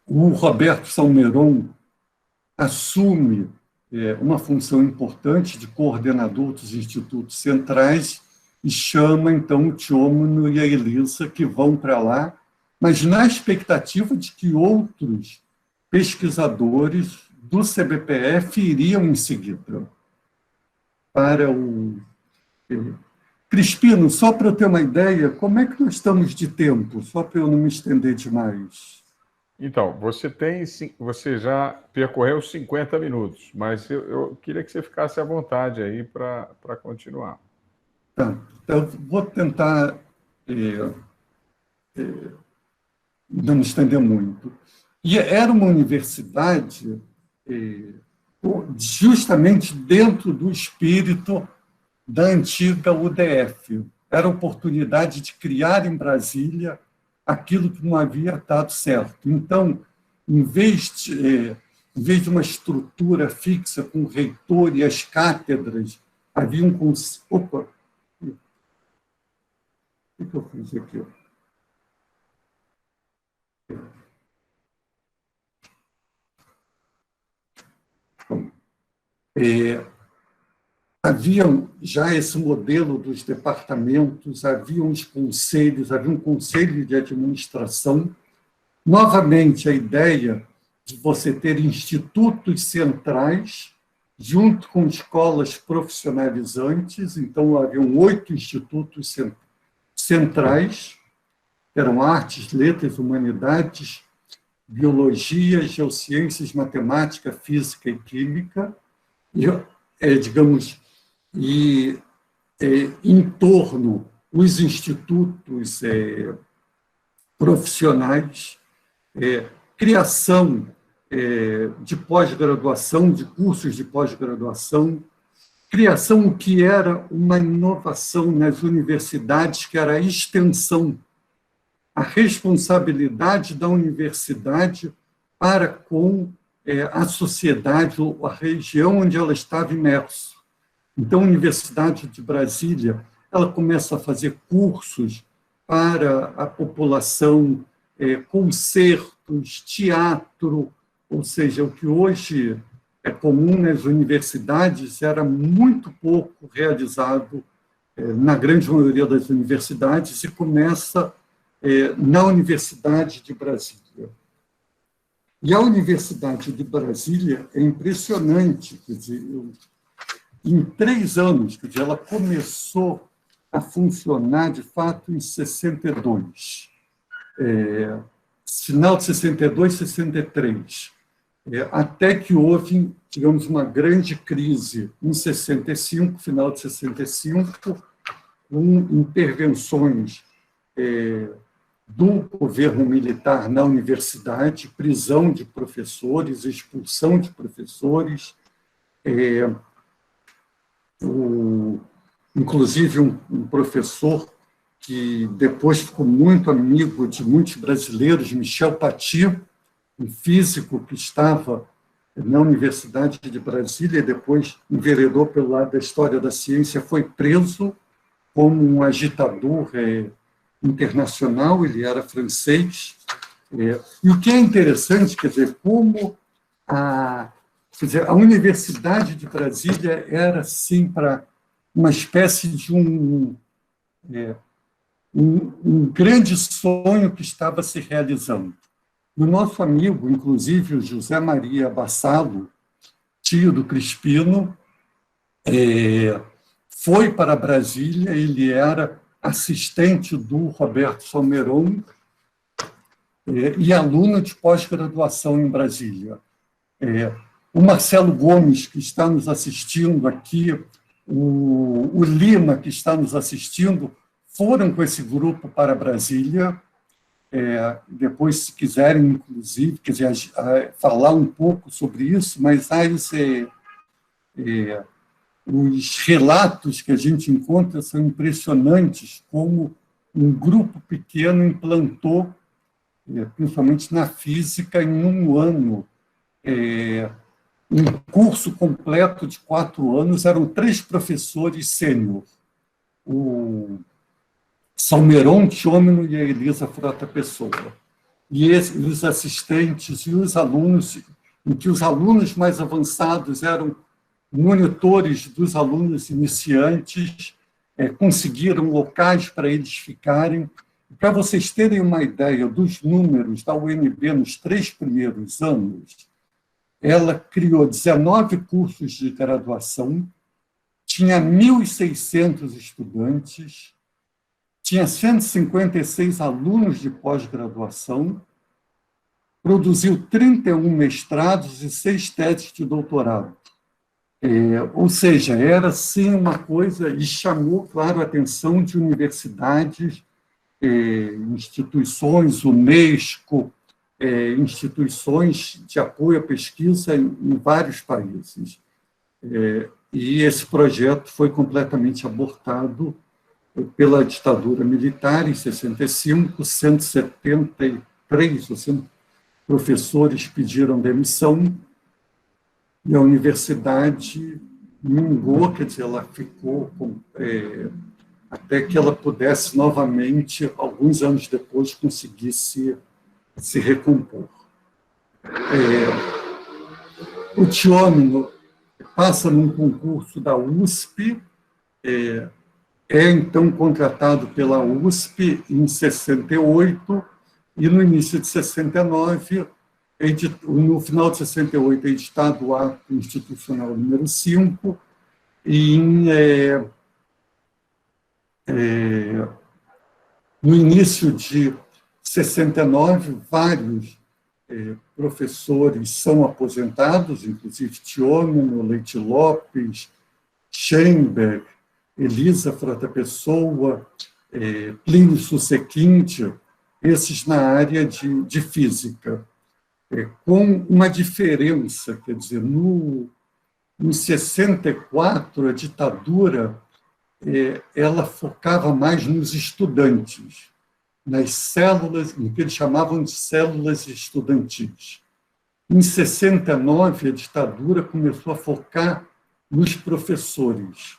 O Roberto Salmeron assume uma função importante de coordenador dos institutos centrais e chama, então, o Tiômino e a Elisa, que vão para lá, mas na expectativa de que outros pesquisadores do CBPF iriam em seguida para o... Crispino, só para eu ter uma ideia, como é que nós estamos de tempo? Só para eu não me estender demais. Então, você já percorreu 50 minutos, mas eu queria que você ficasse à vontade aí para continuar. Tá, então, vou tentar não me estender muito. E era uma universidade justamente dentro do espírito da antiga UDF. Era a oportunidade de criar em Brasília aquilo que não havia dado certo. Então, em vez de uma estrutura fixa com o reitor e as cátedras, havia um conselho... Opa! O que eu fiz aqui? Havia já esse modelo dos departamentos, havia uns conselhos, havia um conselho de administração. Novamente, a ideia de você ter institutos centrais, junto com escolas profissionalizantes. Então, haviam 8 institutos centrais, eram artes, letras, humanidades, biologia, geociências, matemática, física e química, e em torno os institutos profissionais, criação de pós-graduação, de cursos de pós-graduação, criação o que era uma inovação nas universidades, que era a extensão, a responsabilidade da universidade para com a sociedade, ou a região onde ela estava imersa. Então, a Universidade de Brasília, ela começa a fazer cursos para a população, concertos, teatro, ou seja, o que hoje é comum nas universidades era muito pouco realizado na grande maioria das universidades, e começa na Universidade de Brasília. E a Universidade de Brasília é impressionante, quer dizer, em 3 anos, quer dizer, ela começou a funcionar, de fato, em 62, final de 62, 63, até que houve, digamos, uma grande crise em 65, final de 65, com intervenções do governo militar na universidade, prisão de professores, expulsão de professores, inclusive um professor que depois ficou muito amigo de muitos brasileiros, Michel Paty, um físico que estava na Universidade de Brasília e depois enveredou pelo lado da história da ciência, foi preso como um agitador internacional, ele era francês. E o que é interessante, quer dizer, como a Universidade de Brasília era, assim, para uma espécie de um grande sonho que estava se realizando. O nosso amigo, inclusive o José Maria Bassalo, tio do Crispino, foi para Brasília, ele era assistente do Roberto Salmeron e aluno de pós-graduação em Brasília. O Marcelo Gomes, que está nos assistindo aqui, o Lima, que está nos assistindo, foram com esse grupo para Brasília. Depois, se quiserem, inclusive, falar um pouco sobre isso, mas os relatos que a gente encontra são impressionantes, como um grupo pequeno implantou, principalmente na física, em um ano, um curso completo de 4 anos, eram 3 professores sênior, o Salmeron Tchômeno e a Elisa Frota Pessoa. E os assistentes e os alunos, em que os alunos mais avançados eram monitores dos alunos iniciantes, conseguiram locais para eles ficarem. Para vocês terem uma ideia dos números da UNB nos 3 primeiros anos, ela criou 19 cursos de graduação, tinha 1.600 estudantes, tinha 156 alunos de pós-graduação, produziu 31 mestrados e 6 teses de doutorado. Ou seja, era sim uma coisa, e chamou, claro, a atenção de universidades, instituições, Unesco, instituições de apoio à pesquisa em vários países. E esse projeto foi completamente abortado pela ditadura militar em 65, 173 professores pediram demissão, e a universidade mingou, quer dizer, ela ficou até que ela pudesse novamente, alguns anos depois, conseguir se recompor. O Tchômeno passa num concurso da USP, então contratado pela USP em 68, e no início de 69, no final de 68, é editado o Ato Institucional número 5, e no início de 69, vários professores são aposentados, inclusive Tchômeno, Leite Lopes, Schoenberg, Elisa Frota Pessoa, Plínio Susequinte, esses na área de física, com uma diferença, quer dizer, em 64, a ditadura ela focava mais nos estudantes, nas células, no que eles chamavam de células estudantis. Em 69, a ditadura começou a focar nos professores,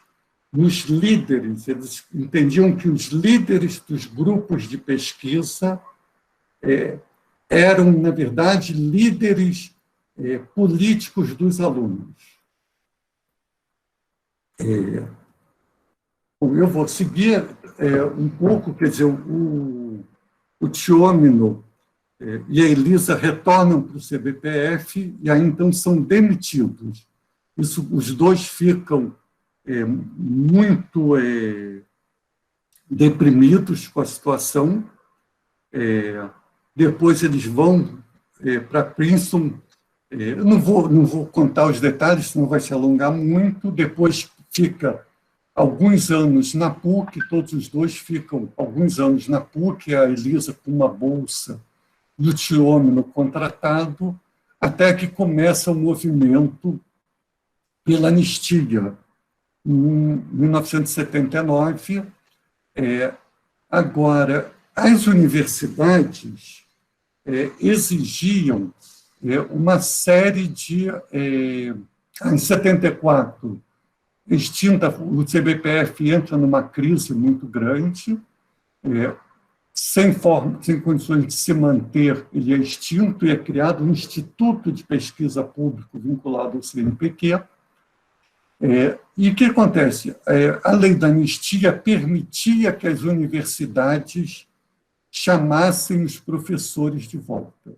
nos líderes. Eles entendiam que os líderes dos grupos de pesquisa eram, na verdade, líderes políticos dos alunos. Eu vou seguir um pouco, quer dizer, o Tchômeno e a Elisa retornam para o CBPF e aí então são demitidos. Os dois ficam muito deprimidos com a situação. Depois eles vão para Princeton. Eu não vou contar os detalhes, senão vai se alongar muito. Depois fica alguns anos na PUC, todos os dois ficam alguns anos na PUC, a Elisa com uma bolsa e o Tchômeno contratado, até que começa o movimento pela anistia, em 1979. Agora, as universidades exigiam uma série de... em 74, extinta, o CBPF entra numa crise muito grande, sem condições de se manter, ele é extinto e é criado um Instituto de Pesquisa Público vinculado ao CNPq. E o que acontece? A lei da anistia permitia que as universidades chamassem os professores de volta,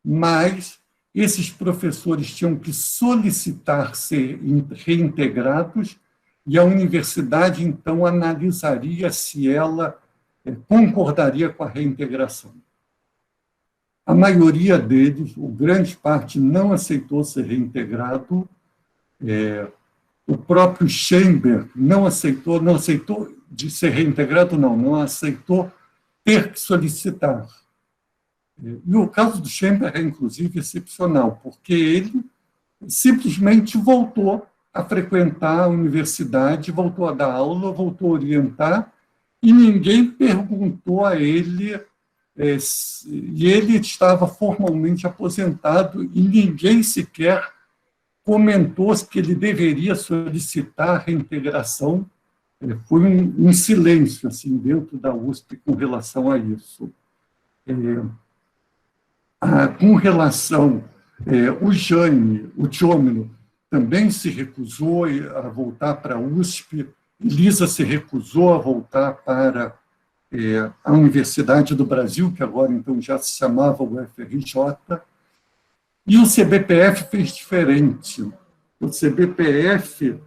mas esses professores tinham que solicitar ser reintegrados e a universidade, então, analisaria se ela concordaria com a reintegração. A maioria deles, ou grande parte, não aceitou ser reintegrado. O próprio Chamber não aceitou de ser reintegrado, não aceitou ter que solicitar. E o caso do Chamber é, inclusive, excepcional, porque ele simplesmente voltou a frequentar a universidade, voltou a dar aula, voltou a orientar, e ninguém perguntou a ele, e ele estava formalmente aposentado, e ninguém sequer comentou que ele deveria solicitar a reintegração. Foi um silêncio assim, dentro da USP com relação a isso. Com relação o Jânio, o Tchômino, também se recusou a voltar para a USP, Elisa se recusou a voltar para a Universidade do Brasil, que agora então já se chamava UFRJ, e o CBPF fez diferente. O CBPF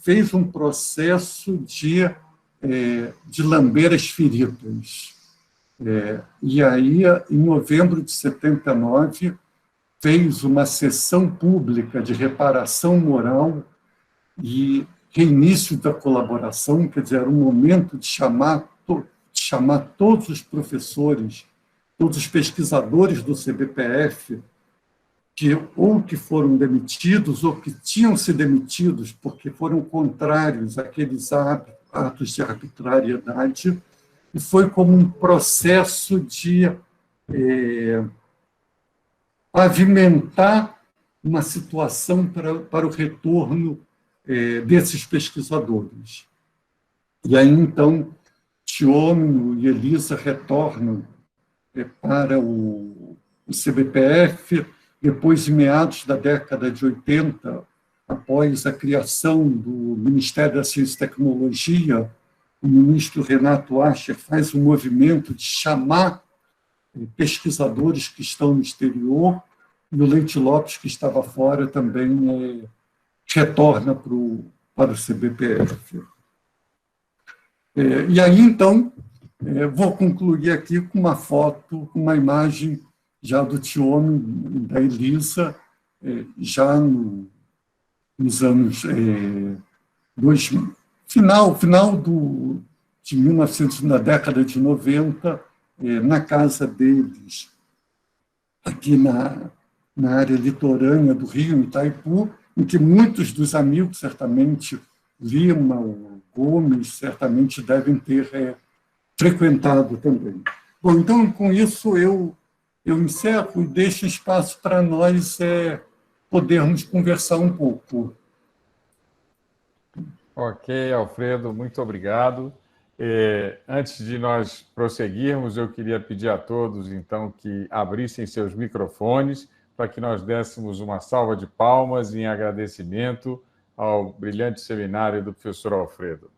fez um processo de lamber as feridas. E aí, em novembro de 79, fez uma sessão pública de reparação moral e reinício da colaboração, quer dizer, era um momento de chamar todos os professores, todos os pesquisadores do CBPF, que foram demitidos ou que tinham se demitidos porque foram contrários àqueles atos de arbitrariedade, e foi como um processo de pavimentar uma situação para o retorno desses pesquisadores. E aí, então, Tchômino e Elisa retornam para o CBPF, depois, em meados da década de 80, após a criação do Ministério da Ciência e Tecnologia, o ministro Renato Ascher faz um movimento de chamar pesquisadores que estão no exterior, e o Leite Lopes, que estava fora, também retorna para o CBPF. E aí, então, vou concluir aqui com uma foto, uma imagem já do Tchômino e da Elisa, já nos anos 2000, final de 1900, na década de 90, na casa deles, aqui na área litorânea do Rio, em Itaipu, em que muitos dos amigos, certamente, Lima, Gomes, certamente devem ter frequentado também. Bom, então, com isso, eu encerro e deixo espaço para nós podermos conversar um pouco. Ok, Alfredo, muito obrigado. Antes de nós prosseguirmos, eu queria pedir a todos, então, que abrissem seus microfones para que nós dessemos uma salva de palmas em agradecimento ao brilhante seminário do professor Alfredo.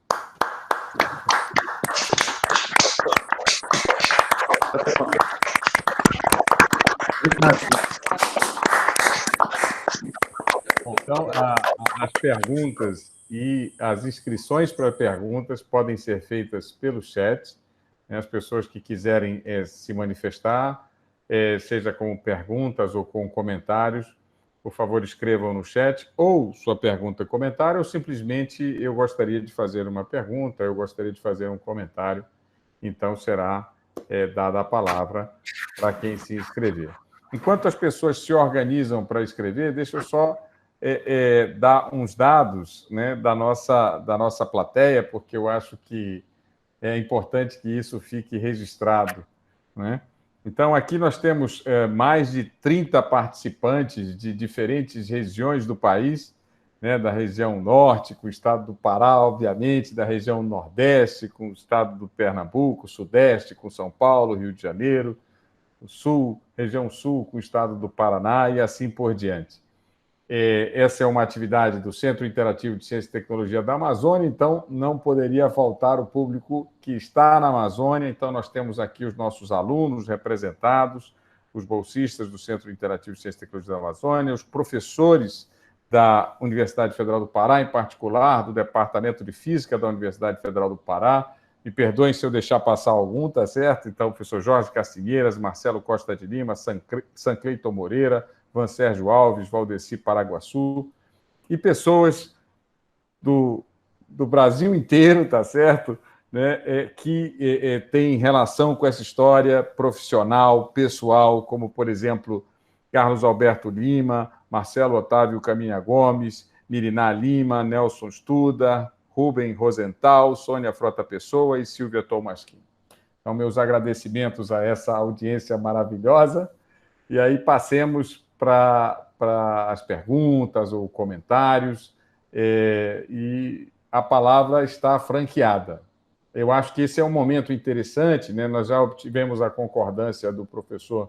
Então, as perguntas e as inscrições para perguntas podem ser feitas pelo chat, né? As pessoas que quiserem se manifestar, seja com perguntas ou com comentários, por favor, escrevam no chat, ou sua pergunta e comentário, ou simplesmente eu gostaria de fazer uma pergunta, eu gostaria de fazer um comentário, então será dada a palavra para quem se inscrever. Enquanto as pessoas se organizam para escrever, deixa eu só dar uns dados, né, da nossa plateia, porque eu acho que é importante que isso fique registrado, né? Então, aqui nós temos mais de 30 participantes de diferentes regiões do país, né, da região norte, com o estado do Pará, obviamente, da região nordeste, com o estado do Pernambuco, sudeste, com São Paulo, Rio de Janeiro, o sul, região sul, com o estado do Paraná, e assim por diante. essa é uma atividade do Centro Interativo de Ciência e Tecnologia da Amazônia, então não poderia faltar o público que está na Amazônia. Então, nós temos aqui os nossos alunos representados, os bolsistas do Centro Interativo de Ciência e Tecnologia da Amazônia, os professores da Universidade Federal do Pará, em particular, do Departamento de Física da Universidade Federal do Pará. Me perdoem se eu deixar passar algum, tá certo? Então, o professor Jorge Castinheiras, Marcelo Costa de Lima, Sancleiton Moreira, Van Sérgio Alves, Valdeci Paraguaçu, e pessoas do Brasil inteiro, tá certo? Né, que têm relação com essa história profissional, pessoal, como, por exemplo, Carlos Alberto Lima, Marcelo Otávio Caminha Gomes, Miriná Lima, Nelson Studa, Rubem Rosenthal, Sônia Frota Pessoa e Silvia Tomasquim. Então, meus agradecimentos a essa audiência maravilhosa. E aí passemos para as perguntas ou comentários, e a palavra está franqueada. Eu acho que esse é um momento interessante, né? Nós já obtivemos a concordância do professor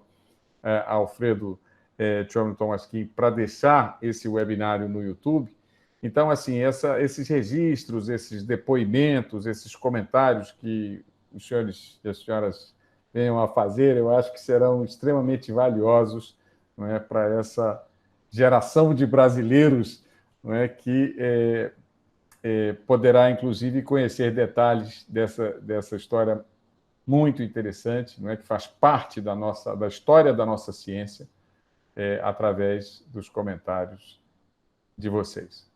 Alfredo Tchomino Tomasquim para deixar esse webinário no YouTube. Então, assim, esses registros, esses depoimentos, esses comentários que os senhores e as senhoras venham a fazer, eu acho que serão extremamente valiosos, não é, para essa geração de brasileiros, não é, que poderá, inclusive, conhecer detalhes dessa história muito interessante, não é, que faz parte da história da nossa ciência, através dos comentários de vocês.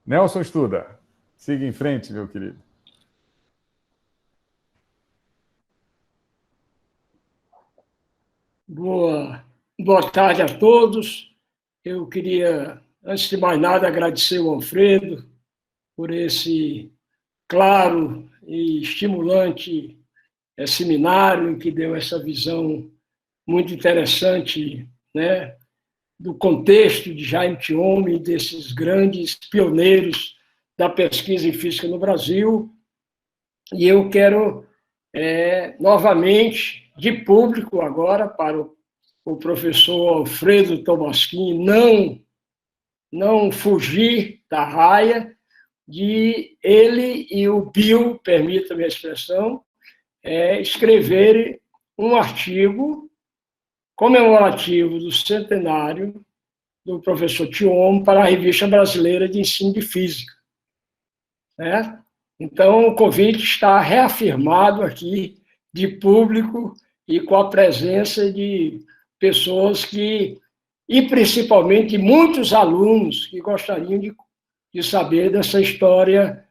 Nelson Studa, siga em frente, meu querido. Boa tarde a todos. Eu queria, antes de mais nada, agradecer ao Alfredo por esse claro e estimulante seminário em que deu essa visão muito interessante, né, do contexto de Jaime Thiome, desses grandes pioneiros da pesquisa em física no Brasil. E eu quero, novamente, de público agora, para o professor Alfredo Tomasquim não fugir da raia de ele e o Bill, permita-me a expressão, escreverem um artigo comemorativo do centenário do professor Thiome para a Revista Brasileira de Ensino de Física. Né? Então, o convite está reafirmado aqui, de público e com a presença de pessoas e principalmente muitos alunos que gostariam de saber dessa história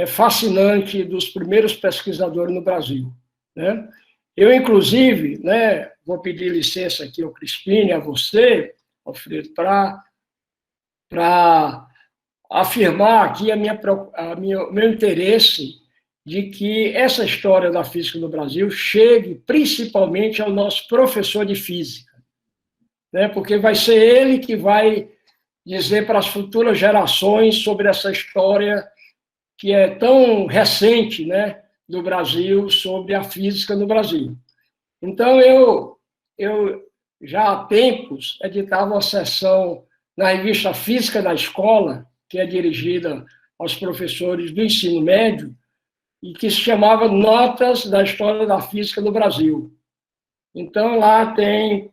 fascinante dos primeiros pesquisadores no Brasil. Né? Eu, inclusive, né, vou pedir licença aqui ao Crispini, a você, Alfredo, para afirmar aqui o meu interesse de que essa história da física no Brasil chegue principalmente ao nosso professor de física, né? Porque vai ser ele que vai dizer para as futuras gerações sobre essa história que é tão recente, né, do Brasil, sobre a física no Brasil. Então, eu já há tempos editava uma seção na revista Física da Escola, que é dirigida aos professores do ensino médio, e que se chamava Notas da História da Física no Brasil. Então, lá tem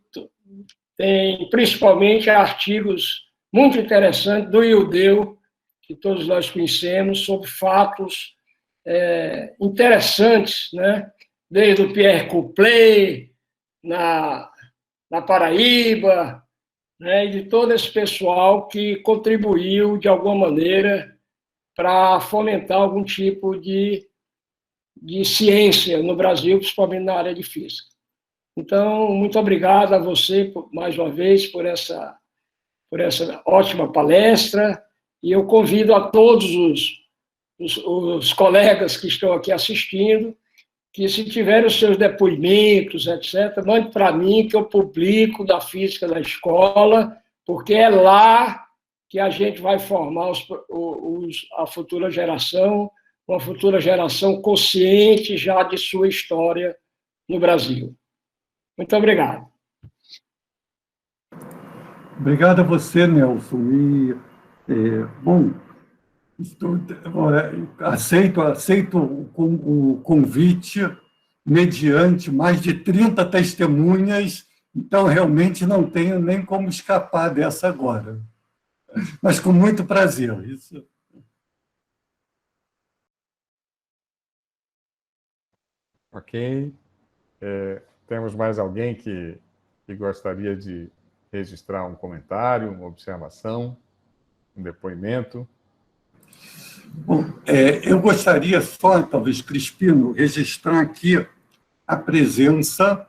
principalmente artigos muito interessantes do Ildeu, que todos nós conhecemos, sobre fatos interessantes, né? Desde o Pierre Couplet, na Paraíba, né? E de todo esse pessoal que contribuiu, de alguma maneira, para fomentar algum tipo de ciência no Brasil, principalmente na área de física. Então, muito obrigado a você, mais uma vez, por essa ótima palestra, e eu convido a todos os colegas que estão aqui assistindo, que se tiverem os seus depoimentos, etc., mande para mim, que eu publico da Física da Escola, porque é lá que a gente vai formar a futura geração uma futura geração consciente já de sua história no Brasil. Muito obrigado. Obrigado a você, Nelson. Bom, aceito o convite mediante mais de 30 testemunhas, então realmente não tenho nem como escapar dessa agora. Mas com muito prazer. Isso. Ok. Temos mais alguém que gostaria de registrar um comentário, uma observação, um depoimento? Bom, eu gostaria só, talvez, Crispino, registrar aqui a presença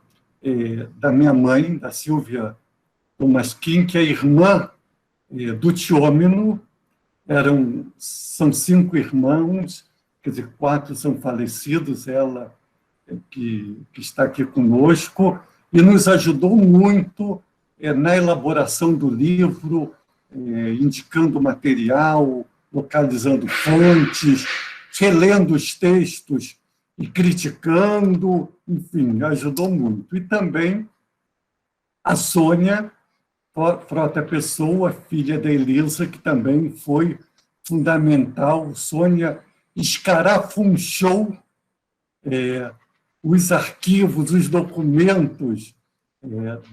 da minha mãe, da Silvia Tomasquim, que é irmã do Tiômino. São 5 irmãos, quer dizer, 4 são falecidos, ela que está aqui conosco, e nos ajudou muito na elaboração do livro, indicando material, localizando fontes, relendo os textos e criticando, enfim, ajudou muito. E também a Sônia Frota Pessoa, filha da Elisa, que também foi fundamental. Sônia escarafunchou os arquivos, os documentos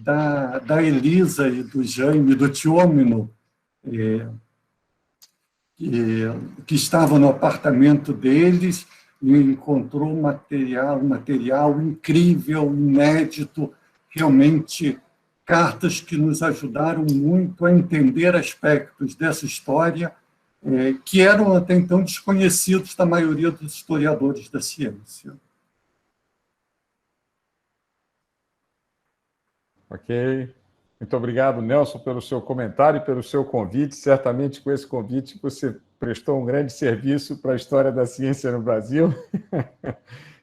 da Elisa e do Jaime, do Tiômino, que estavam no apartamento deles, e encontrou material incrível, inédito, realmente cartas que nos ajudaram muito a entender aspectos dessa história que eram até então desconhecidos da maioria dos historiadores da ciência. Ok. Muito obrigado, Nelson, pelo seu comentário e pelo seu convite. Certamente, com esse convite, você prestou um grande serviço para a história da ciência no Brasil.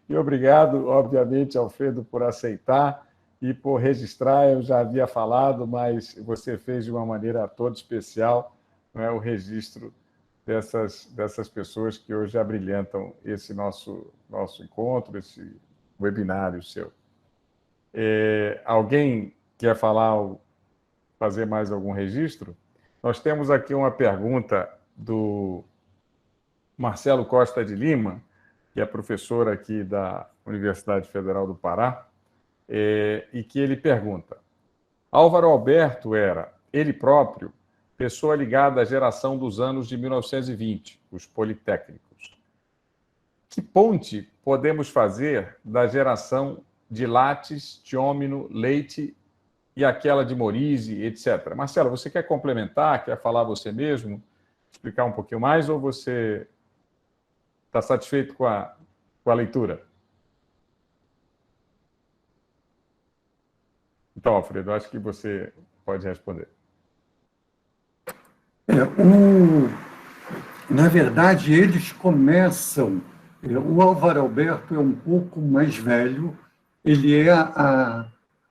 E obrigado, obviamente, Alfredo, por aceitar e por registrar. Eu já havia falado, mas você fez de uma maneira toda especial, não é, o registro dessas pessoas que hoje abrilhantam esse nosso encontro, esse webinário seu. Alguém quer fazer mais algum registro? Nós temos aqui uma pergunta do Marcelo Costa de Lima, que é professor aqui da Universidade Federal do Pará, e que ele pergunta: Álvaro Alberto era, ele próprio, pessoa ligada à geração dos anos de 1920, os politécnicos. Que ponte podemos fazer da geração de Lattes, Tiômino, Leite e aquela de Morizzi, etc. Marcelo, você quer complementar, quer falar você mesmo, explicar um pouquinho mais, ou você está satisfeito com a leitura? Então, Alfredo, acho que você pode responder. Na verdade, eles começam... O Álvaro Alberto é um pouco mais velho, ele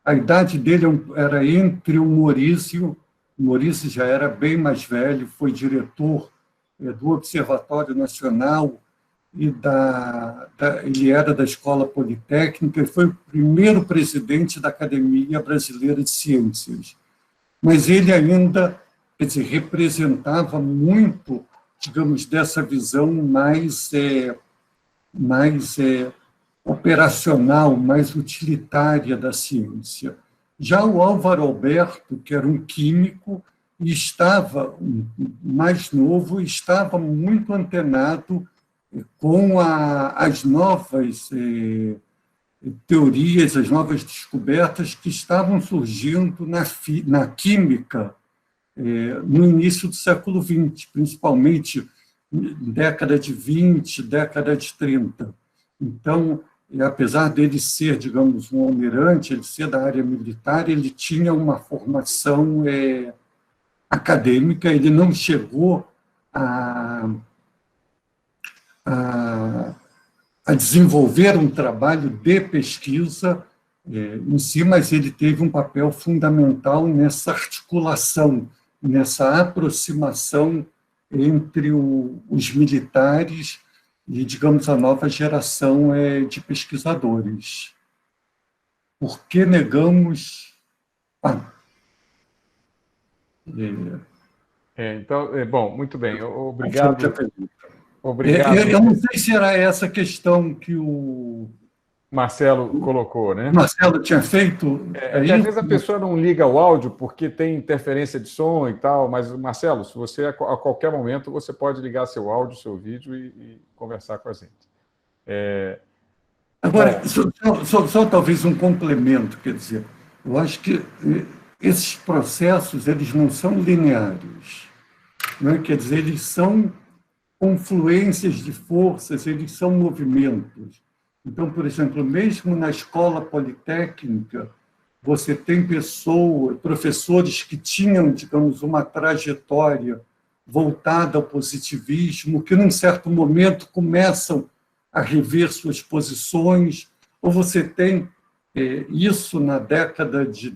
a idade dele era entre o Morizzi já era bem mais velho, foi diretor do Observatório Nacional, e ele era da Escola Politécnica, e foi o primeiro presidente da Academia Brasileira de Ciências. Mas ele ainda, quer dizer, representava muito, digamos, dessa visão mais operacional, mais utilitária da ciência. Já o Álvaro Alberto, que era um químico, e estava mais novo, estava muito antenado com as novas teorias, as novas descobertas que estavam surgindo na química no início do século XX, principalmente década de 20, década de 30. Então, apesar dele ser, digamos, um almirante, ele ser da área militar, ele tinha uma formação acadêmica, ele não chegou a desenvolver um trabalho de pesquisa em si, mas ele teve um papel fundamental nessa articulação, nessa aproximação entre os militares e, digamos, a nova geração de pesquisadores. Por que negamos... Então, bom, muito bem. Obrigado. Obrigado. Eu não sei se era essa questão que o Marcelo colocou, né? Marcelo tinha feito. Às vezes a pessoa não liga o áudio porque tem interferência de som e tal, mas, Marcelo, se você a qualquer momento você pode ligar seu áudio, seu vídeo e conversar com a gente. Agora, só talvez um complemento, quer dizer, eu acho que esses processos eles não são lineares, né? Quer dizer, eles são confluências de forças, eles são movimentos. Então, por exemplo, mesmo na escola politécnica, você tem professores que tinham, digamos, uma trajetória voltada ao positivismo, que num certo momento começam a rever suas posições, ou você tem isso na década de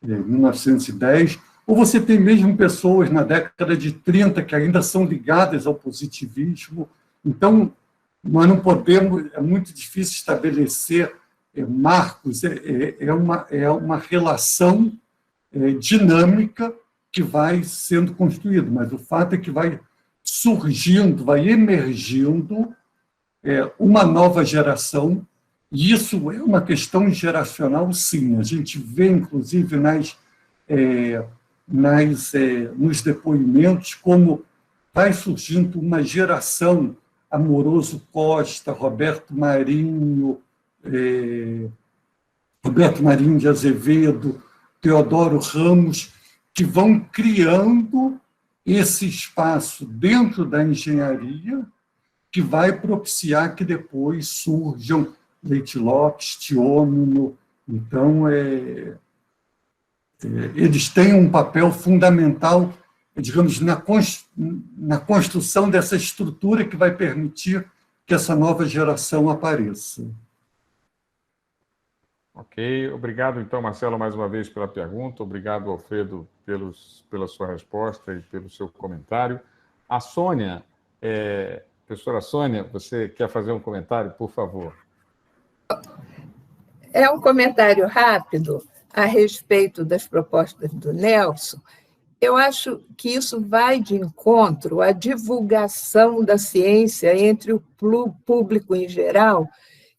1910, ou você tem mesmo pessoas na década de 30 que ainda são ligadas ao positivismo. Então, nós não podemos, é muito difícil estabelecer marcos, é uma relação dinâmica que vai sendo construída, mas o fato é que vai surgindo, vai emergindo uma nova geração, e isso é uma questão geracional, sim. A gente vê, inclusive, nos depoimentos, como vai surgindo uma geração, Amoroso Costa, Roberto Marinho de Azevedo, Teodoro Ramos, que vão criando esse espaço dentro da engenharia que vai propiciar que depois surjam Leite Lopes, Tiômino. Então, eles têm um papel fundamental, digamos, na construção dessa estrutura que vai permitir que essa nova geração apareça. Ok, obrigado, então, Marcelo, mais uma vez pela pergunta, obrigado, Alfredo, pela sua resposta e pelo seu comentário. A Sônia, professora Sônia, você quer fazer um comentário, por favor? É um comentário rápido a respeito das propostas do Nelson. Eu acho que isso vai de encontro à divulgação da ciência entre o público em geral,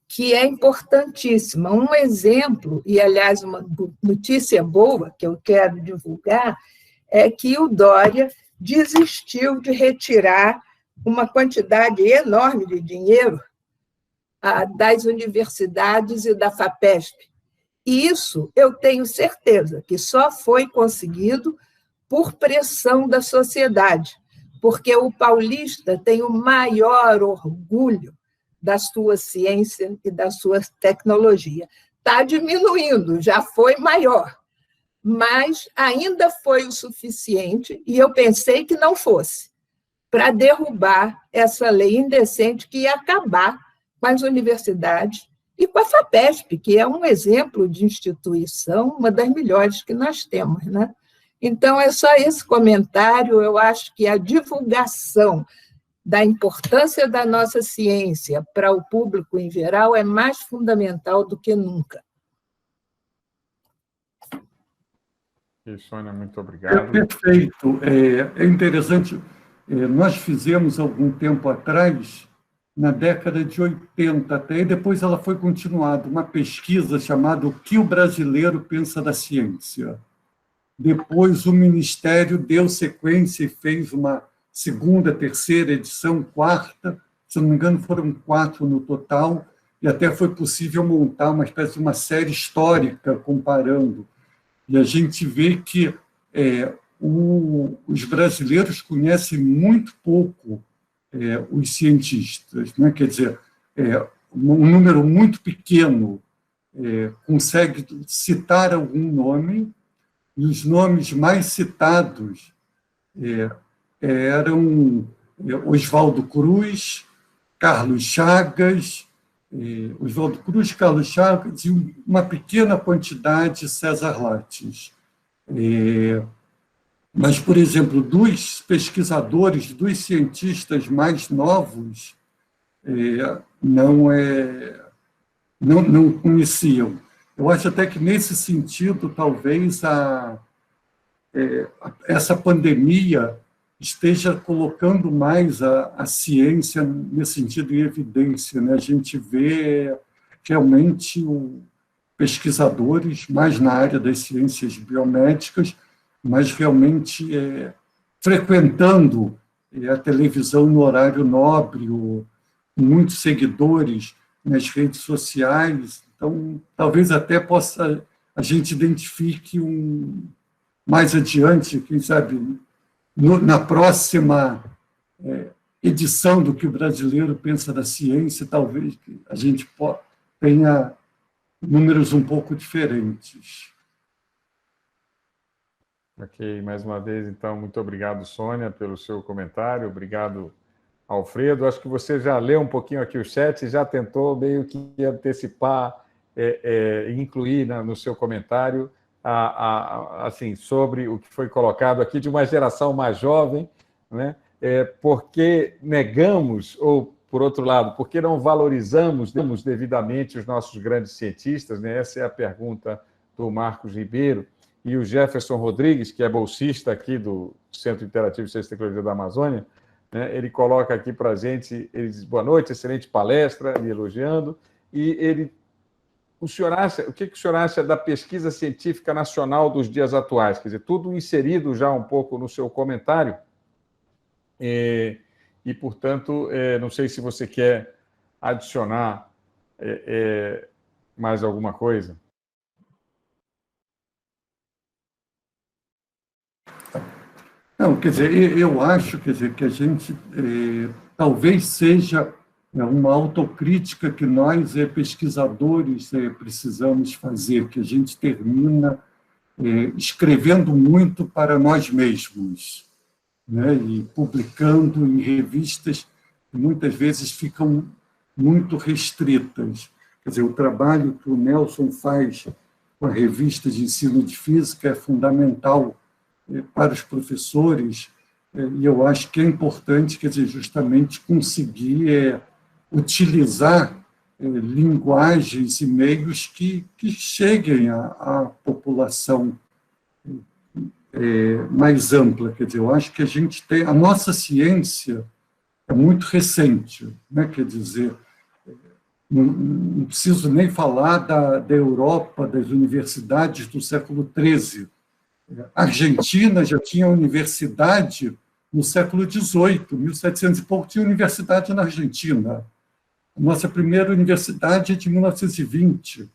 que é importantíssima. Um exemplo, e, aliás, uma notícia boa que eu quero divulgar, é que o Dória desistiu de retirar uma quantidade enorme de dinheiro das universidades e da FAPESP. E isso eu tenho certeza que só foi conseguido por pressão da sociedade, porque o paulista tem o maior orgulho da sua ciência e da sua tecnologia. Está diminuindo, já foi maior, mas ainda foi o suficiente, e eu pensei que não fosse, para derrubar essa lei indecente que ia acabar com as universidades e com a FAPESP, que é um exemplo de instituição, uma das melhores que nós temos, né? Então, é só esse comentário. Eu acho que a divulgação da importância da nossa ciência para o público em geral é mais fundamental do que nunca. Sônia, muito obrigado. Perfeito. É interessante, nós fizemos algum tempo atrás, na década de 80 até, e depois ela foi continuada, uma pesquisa chamada O que o brasileiro pensa da ciência. Depois o Ministério deu sequência e fez uma segunda, terceira edição, quarta, se não me engano foram 4 no total, e até foi possível montar uma espécie de uma série histórica comparando. E a gente vê que os brasileiros conhecem muito pouco os cientistas, né? Quer dizer, um número muito pequeno consegue citar algum nome, e os nomes mais citados eram Oswaldo Cruz, Carlos Chagas, e uma pequena quantidade César Lattes. Mas, por exemplo, dos pesquisadores, dos cientistas mais novos, não conheciam. Eu acho até que, nesse sentido, talvez essa pandemia esteja colocando mais a ciência, nesse sentido, em evidência, né? A gente vê realmente pesquisadores, mais na área das ciências biomédicas, mas realmente frequentando a televisão no horário nobre, muitos seguidores nas redes sociais. Então, talvez até a gente identifique mais adiante, quem sabe, na próxima edição do que o brasileiro pensa da ciência, talvez a gente tenha números um pouco diferentes. Ok, mais uma vez, então, muito obrigado, Sônia, pelo seu comentário, obrigado, Alfredo. Acho que você já leu um pouquinho aqui o chat e já tentou meio que antecipar e incluir no seu comentário assim, sobre o que foi colocado aqui de uma geração mais jovem, né? Porque negamos, ou, por outro lado, porque não valorizamos devidamente os nossos grandes cientistas, né? Essa é a pergunta do Marcos Ribeiro. E o Jefferson Rodrigues, que é bolsista aqui do Centro Interativo de Ciência e Tecnologia da Amazônia, né? Ele coloca aqui para a gente, ele diz, boa noite, excelente palestra, me elogiando, e o que o senhor acha da pesquisa científica nacional dos dias atuais? Quer dizer, tudo inserido já um pouco no seu comentário, e portanto, não sei se você quer adicionar mais alguma coisa. Não, quer dizer, eu acho, que a gente talvez seja uma autocrítica que nós, pesquisadores, precisamos fazer, que a gente termina escrevendo muito para nós mesmos, né? E publicando em revistas que muitas vezes ficam muito restritas. Quer dizer, o trabalho que o Nelson faz com a revista de ensino de física é fundamental para os professores, e eu acho que é importante, quer dizer, justamente conseguir utilizar linguagens e meios que cheguem à população mais ampla. Quer dizer, eu acho que a nossa ciência é muito recente, né? Quer dizer, não preciso nem falar da Europa, das universidades do século XIII. A Argentina já tinha universidade no século XVIII, 1700 e pouco tinha universidade na Argentina. A nossa primeira universidade é de 1920.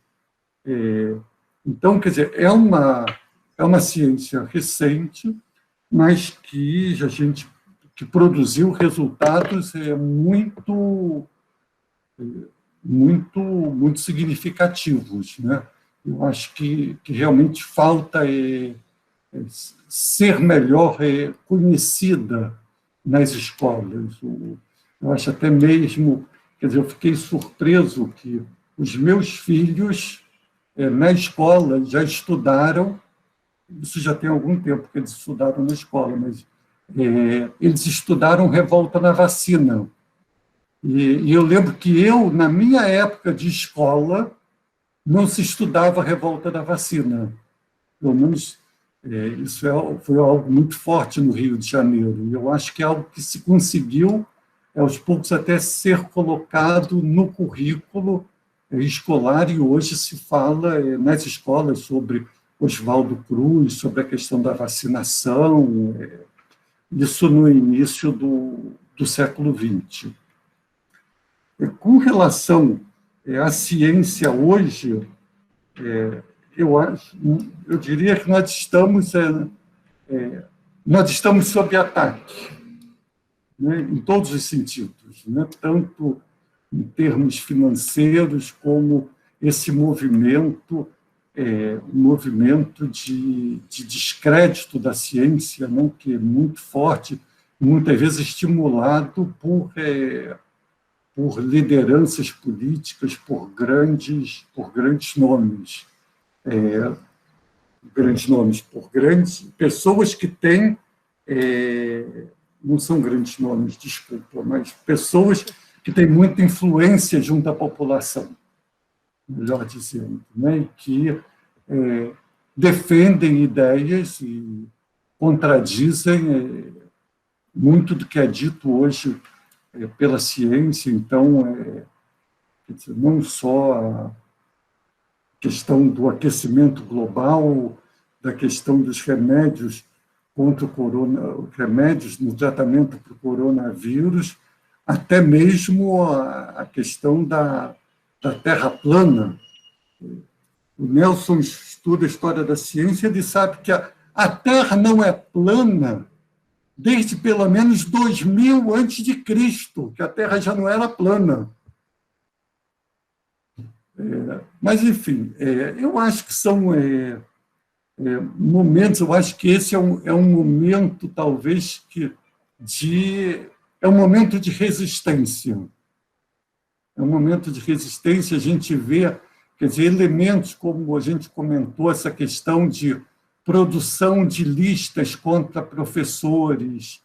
Então, quer dizer, é uma ciência recente, mas que que produziu resultados muito significativos, né? Eu acho que realmente falta ser melhor conhecida nas escolas. Eu acho até mesmo, quer dizer, eu fiquei surpreso que os meus filhos, na escola, já estudaram, isso já tem algum tempo que eles estudaram na escola, mas eles estudaram Revolta na Vacina. E eu lembro que na minha época de escola, não se estudava Revolta da Vacina. Pelo menos isso foi algo muito forte no Rio de Janeiro. E eu acho que é algo que se conseguiu, aos poucos, até ser colocado no currículo escolar, e hoje se fala nas escolas sobre Oswaldo Cruz, sobre a questão da vacinação, isso no início do século XX. Com relação à ciência hoje, eu diria que nós estamos sob ataque, né, em todos os sentidos, né, tanto em termos financeiros como esse movimento de descrédito da ciência, né, que é muito forte, muitas vezes estimulado por lideranças políticas, por grandes nomes. Por grandes pessoas que têm, não são grandes nomes, desculpa, mas pessoas que têm muita influência junto à população, melhor dizendo, né? E que defendem ideias e contradizem muito do que é dito hoje pela ciência. Então, quer dizer, não só a questão do aquecimento global, da questão dos remédios contra remédios no tratamento para o coronavírus, até mesmo a questão da Terra plana. O Nelson estuda a história da ciência, ele sabe que a Terra não é plana desde pelo menos 2000 antes de Cristo, que a Terra já não era plana. Mas, enfim, eu acho que são momentos, eu acho que esse é um momento, talvez, é um momento de resistência. É um momento de resistência, a gente vê, quer dizer, elementos como a gente comentou, essa questão de produção de listas contra professores,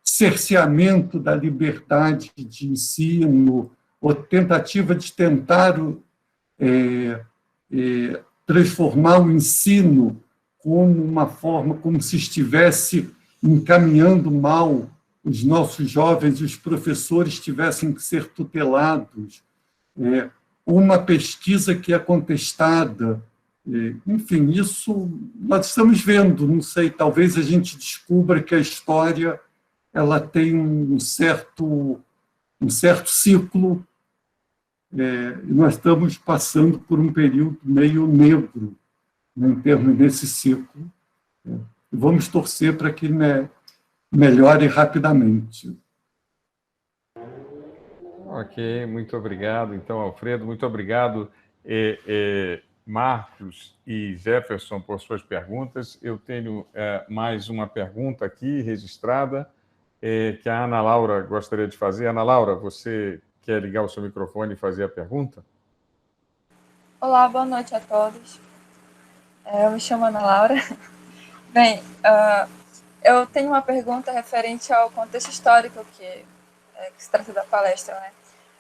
cerceamento da liberdade de ensino, ou tentativa de tentar transformar o ensino como uma forma, como se estivesse encaminhando mal os nossos jovens e os professores tivessem que ser tutelados, uma pesquisa que é contestada. Enfim, isso nós estamos vendo, não sei, talvez a gente descubra que a história ela tem um certo ciclo, e nós estamos passando por um período meio negro, né, em termos desse ciclo. Vamos torcer para que melhore rapidamente. Ok, muito obrigado, então, Alfredo. Muito obrigado, Marcos e Jefferson, por suas perguntas. Eu tenho mais uma pergunta aqui registrada, que a Ana Laura gostaria de fazer. Ana Laura, você quer ligar o seu microfone e fazer a pergunta? Olá, boa noite a todos. Eu me chamo Ana Laura. Bem, eu tenho uma pergunta referente ao contexto histórico que se trata da palestra, né?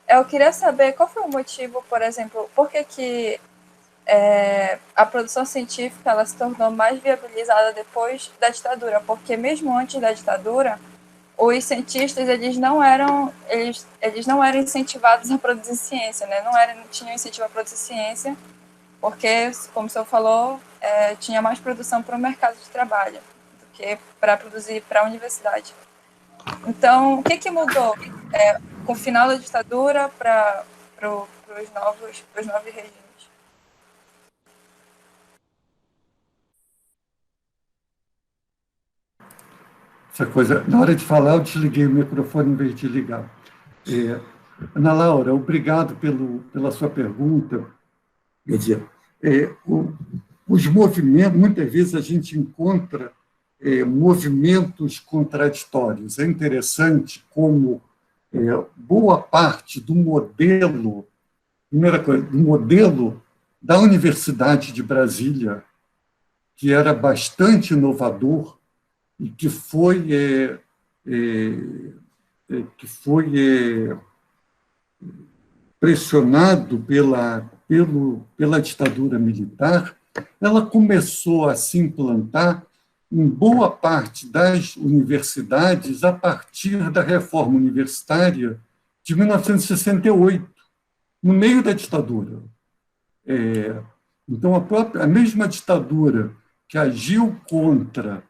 Eu queria saber qual foi o motivo, por exemplo, por que a produção científica ela se tornou mais viabilizada depois da ditadura, porque mesmo antes da ditadura, os cientistas eles não eram incentivados a produzir ciência, né? Não tinham incentivo a produzir ciência, porque, como o senhor falou, tinha mais produção para o mercado de trabalho do que para produzir para a universidade. Então, o que mudou com o final da ditadura para os novos regimes? Essa coisa, na hora de falar, eu desliguei o microfone em vez de ligar. Ana Laura, obrigado pela sua pergunta. Quer dizer, os movimentos, muitas vezes a gente encontra movimentos contraditórios. É interessante como boa parte do modelo, primeira coisa, do modelo da Universidade de Brasília, que era bastante inovador e que foi pressionado pela ditadura militar, ela começou a se implantar em boa parte das universidades a partir da reforma universitária de 1968, no meio da ditadura. Então, a mesma ditadura que agiu contra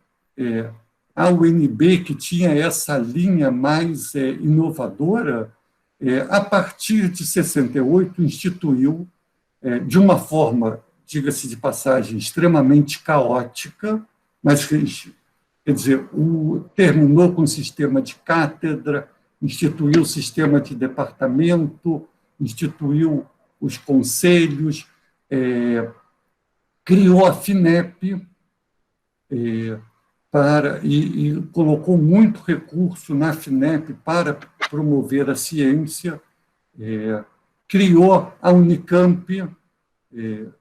a UNB, que tinha essa linha mais inovadora, a partir de 68, instituiu, de uma forma, diga-se de passagem, extremamente caótica, mas, quer dizer, terminou com o sistema de cátedra, instituiu o sistema de departamento, instituiu os conselhos, criou a FINEP, e colocou muito recurso na FINEP para promover a ciência, criou a Unicamp.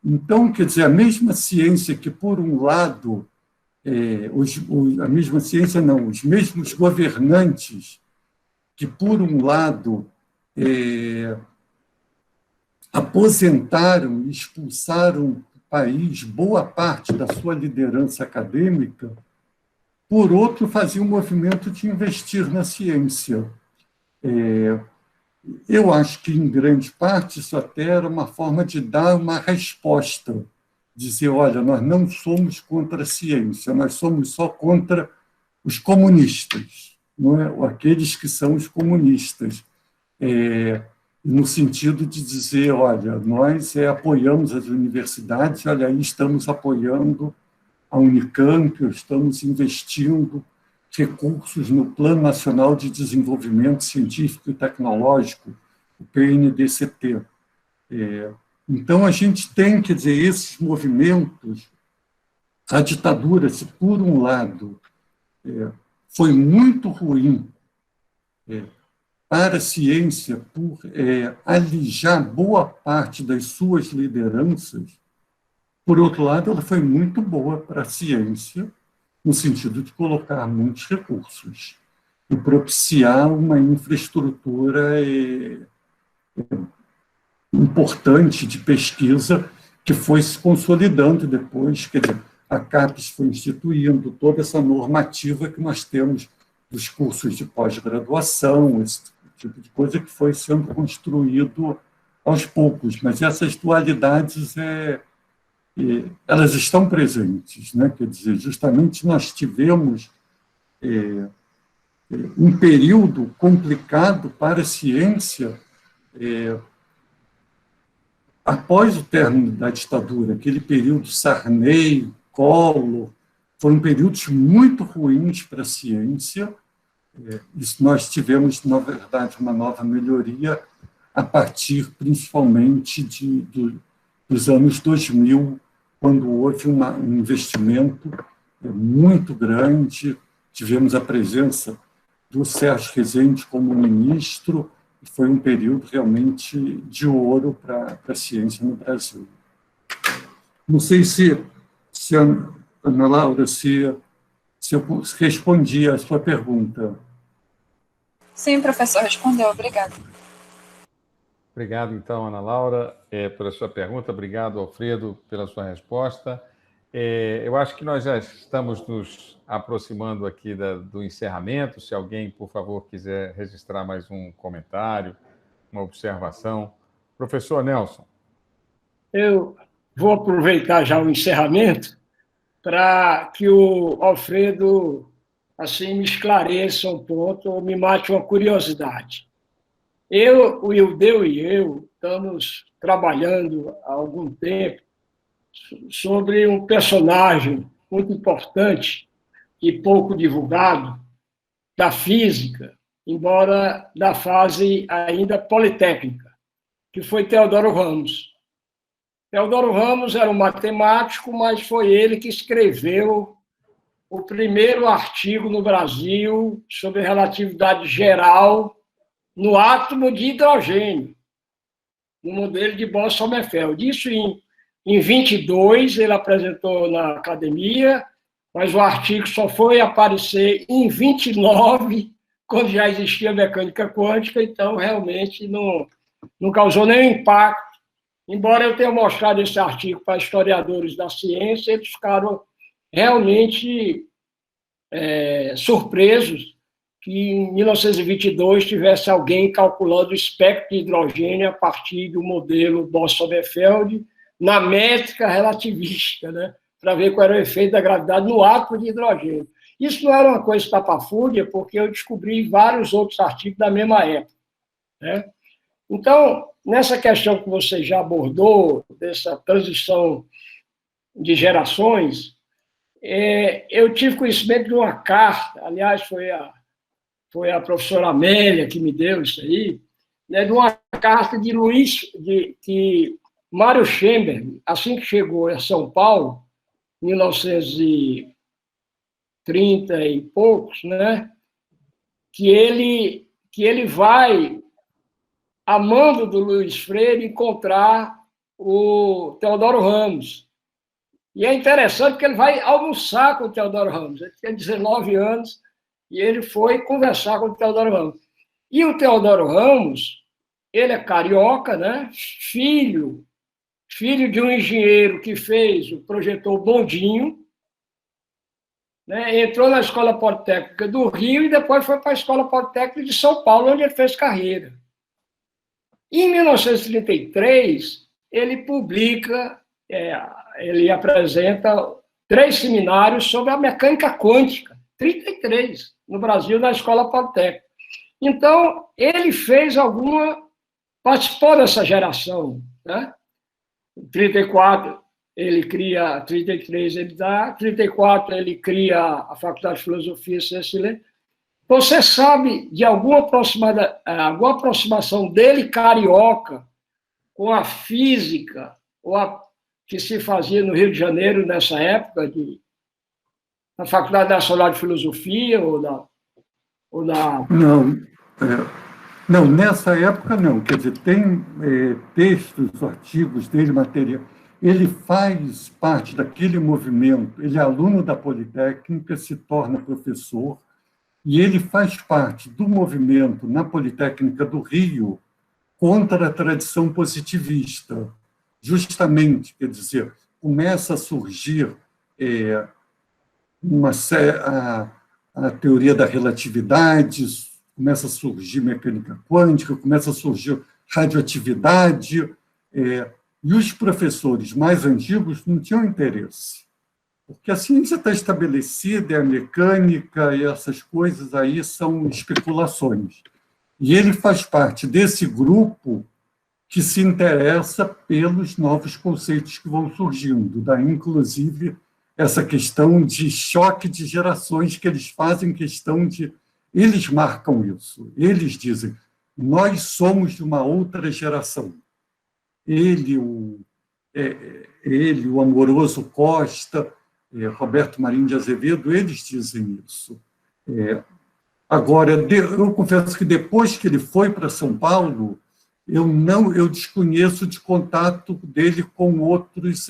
Então, quer dizer, a mesma ciência que, por um lado, a mesma ciência não, os mesmos governantes que, por um lado, aposentaram e expulsaram do país boa parte da sua liderança acadêmica, por outro, faziam um movimento de investir na ciência. Eu acho que, em grande parte, isso até era uma forma de dar uma resposta, dizer, olha, nós não somos contra a ciência, nós somos só contra os comunistas, não é? Aqueles que são os comunistas, no sentido de dizer, olha, nós apoiamos as universidades, olha, aí estamos apoiando a Unicamp, estamos investindo recursos no Plano Nacional de Desenvolvimento Científico e Tecnológico, o PNDCT. Então, a gente tem, quer dizer, esses movimentos, a ditadura, se por um lado foi muito ruim para a ciência por alijar boa parte das suas lideranças, por outro lado, ela foi muito boa para a ciência, no sentido de colocar muitos recursos e propiciar uma infraestrutura importante de pesquisa que foi se consolidando depois, quer dizer, a CAPES foi instituindo toda essa normativa que nós temos dos cursos de pós-graduação, esse tipo de coisa que foi sendo construído aos poucos, mas essas dualidades elas estão presentes, né? Quer dizer, justamente nós tivemos um período complicado para a ciência após o término da ditadura, aquele período Sarney, Collor, foram períodos muito ruins para a ciência. Isso nós tivemos, na verdade, uma nova melhoria a partir, principalmente, dos anos 2000, quando houve um investimento muito grande, tivemos a presença do Sérgio Rezende como ministro, e foi um período realmente de ouro para a ciência no Brasil. Não sei se Ana Laura, se eu respondi a sua pergunta. Sim, professor, respondeu. Obrigada. Obrigado, então, Ana Laura, pela sua pergunta. Obrigado, Alfredo, pela sua resposta. Eu acho que nós já estamos nos aproximando aqui do encerramento. Se alguém, por favor, quiser registrar mais um comentário, uma observação. Professor Nelson. Eu vou aproveitar já o encerramento para que o Alfredo assim, me esclareça um ponto ou me mate uma curiosidade. O Ildeu e eu estamos trabalhando há algum tempo sobre um personagem muito importante e pouco divulgado da física, embora da fase ainda politécnica, que foi Teodoro Ramos. Teodoro Ramos era um matemático, mas foi ele que escreveu o primeiro artigo no Brasil sobre relatividade geral no átomo de hidrogênio, no modelo de Bohr-Sommerfeld. Isso em 22, ele apresentou na academia, mas o artigo só foi aparecer em 29, quando já existia mecânica quântica, então realmente não causou nenhum impacto. Embora eu tenha mostrado esse artigo para historiadores da ciência, eles ficaram realmente surpresos que em 1922 tivesse alguém calculando o espectro de hidrogênio a partir do modelo Bohr-Sommerfeld na métrica relativística, né, para ver qual era o efeito da gravidade no átomo de hidrogênio. Isso não era uma coisa estapafúrdia, porque eu descobri vários outros artigos da mesma época, né? Então, nessa questão que você já abordou, dessa transição de gerações, eu tive conhecimento de uma carta, aliás, foi a professora Amélia que me deu isso aí, né, de uma carta de Mário Schemberg, assim que chegou a São Paulo, em 1930 e poucos, né, que ele vai, a mando do Luiz Freire, encontrar o Teodoro Ramos. E é interessante porque ele vai almoçar com o Teodoro Ramos. Ele tinha 19 anos e ele foi conversar com o Teodoro Ramos. E o Teodoro Ramos, ele é carioca, né? Filho de um engenheiro que projetou o bondinho, né? Entrou na Escola Politécnica do Rio e depois foi para a Escola Politécnica de São Paulo, onde ele fez carreira. Em 1933, ele ele apresenta 3 seminários sobre a mecânica quântica, 33, no Brasil, na Escola Politécnica. Então, ele participou dessa geração, né? Em 34, ele cria, 33 ele dá, 34 ele cria a Faculdade de Filosofia e Ciências e Letras. Você sabe de alguma aproximação dele, carioca, com a física, que se fazia no Rio de Janeiro nessa época, na Faculdade Nacional de Filosofia ou da... Não, nessa época não. Quer dizer, tem textos, artigos dele, material. Ele faz parte daquele movimento, ele é aluno da Politécnica, se torna professor, e ele faz parte do movimento na Politécnica do Rio contra a tradição positivista. Justamente, quer dizer, começa a surgir a teoria da relatividade, começa a surgir mecânica quântica, começa a surgir radioatividade, e os professores mais antigos não tinham interesse, porque a ciência está estabelecida, a mecânica e essas coisas aí são especulações. E ele faz parte desse grupo que se interessa pelos novos conceitos que vão surgindo, daí, inclusive, essa questão de choque de gerações que eles fazem questão de... Eles marcam isso, eles dizem, nós somos de uma outra geração. Ele, o Amoroso Costa, Roberto Marinho de Azevedo, eles dizem isso. Agora, eu confesso que depois que ele foi para São Paulo, eu desconheço de contato dele com outros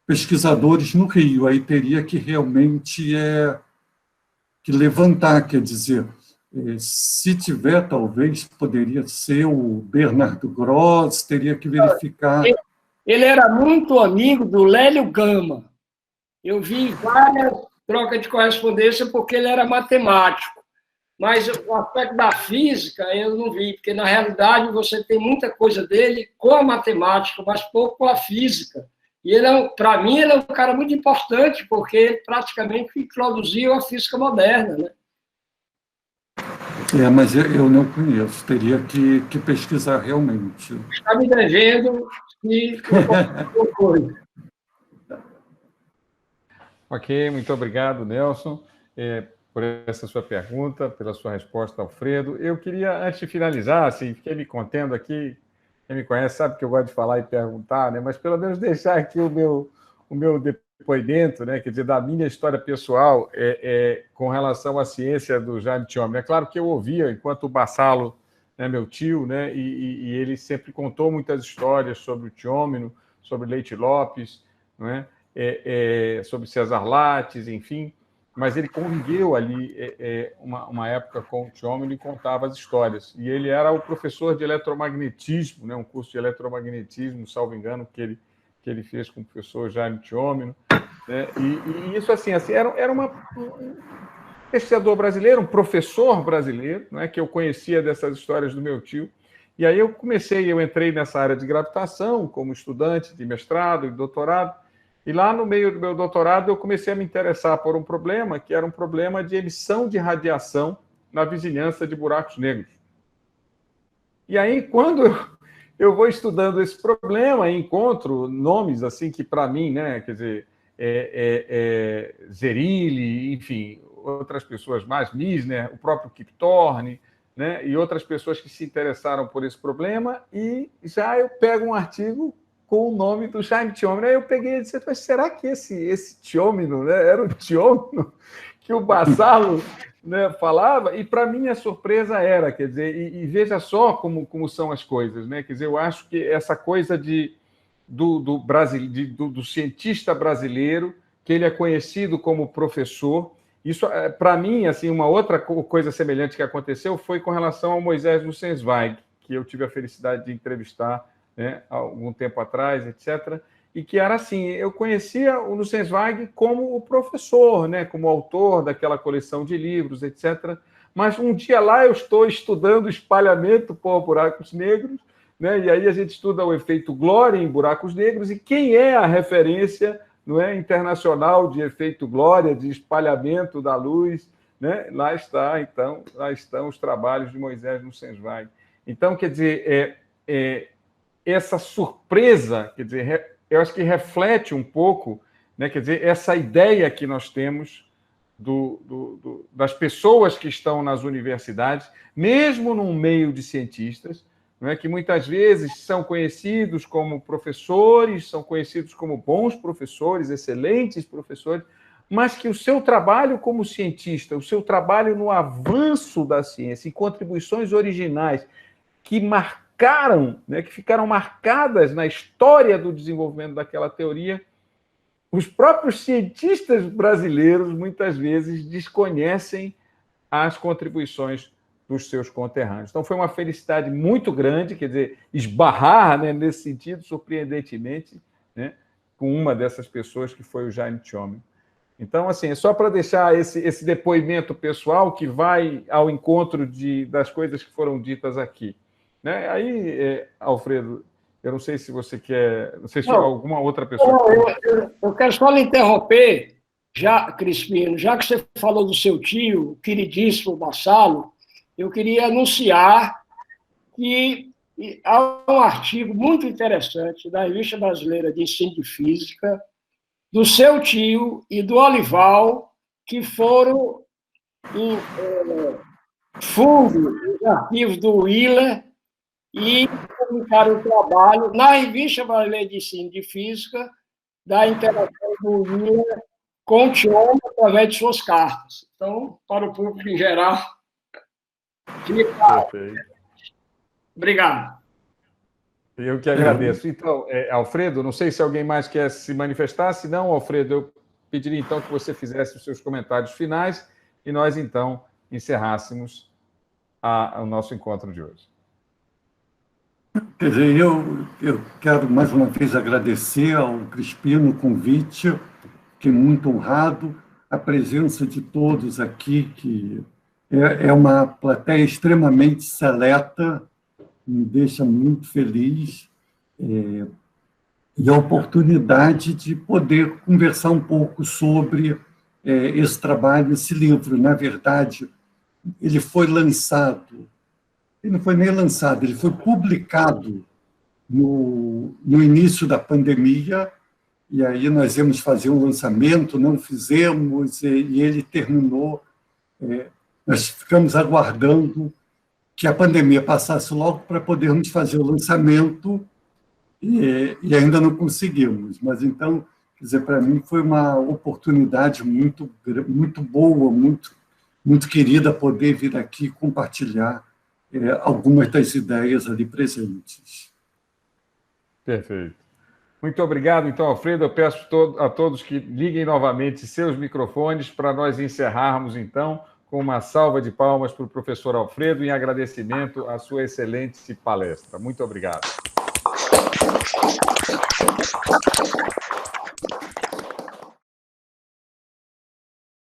pesquisadores no Rio. Aí teria que realmente que levantar, quer dizer, se tiver, talvez, poderia ser o Bernardo Gross, teria que verificar. Ele era muito amigo do Lélio Gama. Eu vi várias trocas de correspondência porque ele era matemático. Mas o aspecto da física eu não vi, porque, na realidade, você tem muita coisa dele com a matemática, mas pouco com a física. E para mim, ele é um cara muito importante, porque ele praticamente introduziu a física moderna, né? Mas eu não conheço, teria que pesquisar realmente. Está me devendo e coisa. Ok, muito obrigado, Nelson, por essa sua pergunta, pela sua resposta, Alfredo. Eu queria, antes de finalizar, assim, fiquei me contendo aqui, quem me conhece sabe que eu gosto de falar e perguntar, né? Mas pelo menos deixar aqui o meu depoimento, né? Quer dizer, da minha história pessoal com relação à ciência do Jaime Thiômino. É claro que eu ouvia, enquanto o Bassalo, né, meu tio, né, e ele sempre contou muitas histórias sobre o Thiômino, sobre Leite Lopes, né, sobre César Lattes, enfim, mas ele conviveu ali uma época com o Thiômino e contava as histórias. E ele era o professor de eletromagnetismo, né, um curso de eletromagnetismo, salvo engano, que ele fez com o professor Jaime Thiômino, né? E isso assim era um pesquisador brasileiro, um professor brasileiro, né, que eu conhecia dessas histórias do meu tio. E aí eu entrei nessa área de gravitação como estudante de mestrado e doutorado, e lá no meio do meu doutorado eu comecei a me interessar por um problema que era um problema de emissão de radiação na vizinhança de buracos negros. E aí, quando eu vou estudando esse problema, encontro nomes assim que, para mim, né, quer dizer, Zerilli, enfim, outras pessoas mais, Misner, o próprio Kip Thorne, né, e outras pessoas que se interessaram por esse problema, e já eu pego um artigo com o nome do Jaime Thiômino. Aí eu peguei e disse, mas será que esse Thiômino, né, era o Thiômino que o Bassalo, né, falava? E, para mim, a surpresa era, quer dizer, e veja só como são as coisas, né? Quer dizer, eu acho que essa coisa do cientista brasileiro, que ele é conhecido como professor, Isso, para mim, assim, uma outra coisa semelhante que aconteceu foi com relação ao Moisés Nussensweig, que eu tive a felicidade de entrevistar, né, há algum tempo atrás, etc., e que era assim, eu conhecia o Nussensweig como o professor, né, como autor daquela coleção de livros, etc., mas um dia lá eu estou estudando espalhamento por buracos negros, né, e aí a gente estuda o efeito Glória em buracos negros, e quem é a referência, não é, internacional de efeito Glória, de espalhamento da luz, né? Lá estão os trabalhos de Moisés Nussensweig. Então, quer dizer, essa surpresa, quer dizer, eu acho que reflete um pouco, né, quer dizer, essa ideia que nós temos das pessoas que estão nas universidades, mesmo num meio de cientistas, não é, que muitas vezes são conhecidos como professores, são conhecidos como bons professores, excelentes professores, mas que o seu trabalho como cientista, o seu trabalho no avanço da ciência, em contribuições originais que marcaram, né, que ficaram marcadas na história do desenvolvimento daquela teoria, os próprios cientistas brasileiros muitas vezes desconhecem as contribuições dos seus conterrâneos. Então, foi uma felicidade muito grande, quer dizer, esbarrar, né, nesse sentido, surpreendentemente, né, com uma dessas pessoas, que foi o Jaime Tchomel. Então, assim, é só para deixar esse depoimento pessoal que vai ao encontro das coisas que foram ditas aqui. Né? Aí, Alfredo, eu não sei se você quer... Não sei se alguma outra pessoa... Eu quero só lhe interromper, Crispino, já que você falou do seu tio, queridíssimo Bassalo, eu queria anunciar que há um artigo muito interessante da Revista Brasileira de Ensino de Física, do seu tio e do Olival, que foram em fundo nos arquivos do Wheeler e publicaram o trabalho na Revista Brasileira de Ensino de Física da interação do Wheeler com o Tchomel através de suas cartas. Então, para o público em geral... Obrigado. Eu que agradeço. Então, Alfredo, não sei se alguém mais quer se manifestar. Se não, Alfredo, eu pediria então que você fizesse os seus comentários finais e nós, então, encerrássemos o nosso encontro de hoje. Quer dizer, eu quero mais uma vez agradecer ao Crispino o convite, fiquei muito honrado, a presença de todos aqui, que é uma plateia extremamente seleta, me deixa muito feliz, e a oportunidade de poder conversar um pouco sobre esse trabalho, esse livro. Na verdade, ele foi lançado, ele não foi nem lançado, ele foi publicado no início da pandemia, e aí nós íamos fazer um lançamento, não fizemos, e ele terminou... Nós ficamos aguardando que a pandemia passasse logo para podermos fazer o lançamento e ainda não conseguimos. Mas, então, quer dizer, para mim foi uma oportunidade muito, muito boa, muito querida poder vir aqui compartilhar algumas das ideias ali presentes. Perfeito. Muito obrigado, então, Alfredo. Eu peço a todos que liguem novamente seus microfones para nós encerrarmos, então, com uma salva de palmas para o professor Alfredo em agradecimento à sua excelente palestra. Muito obrigado.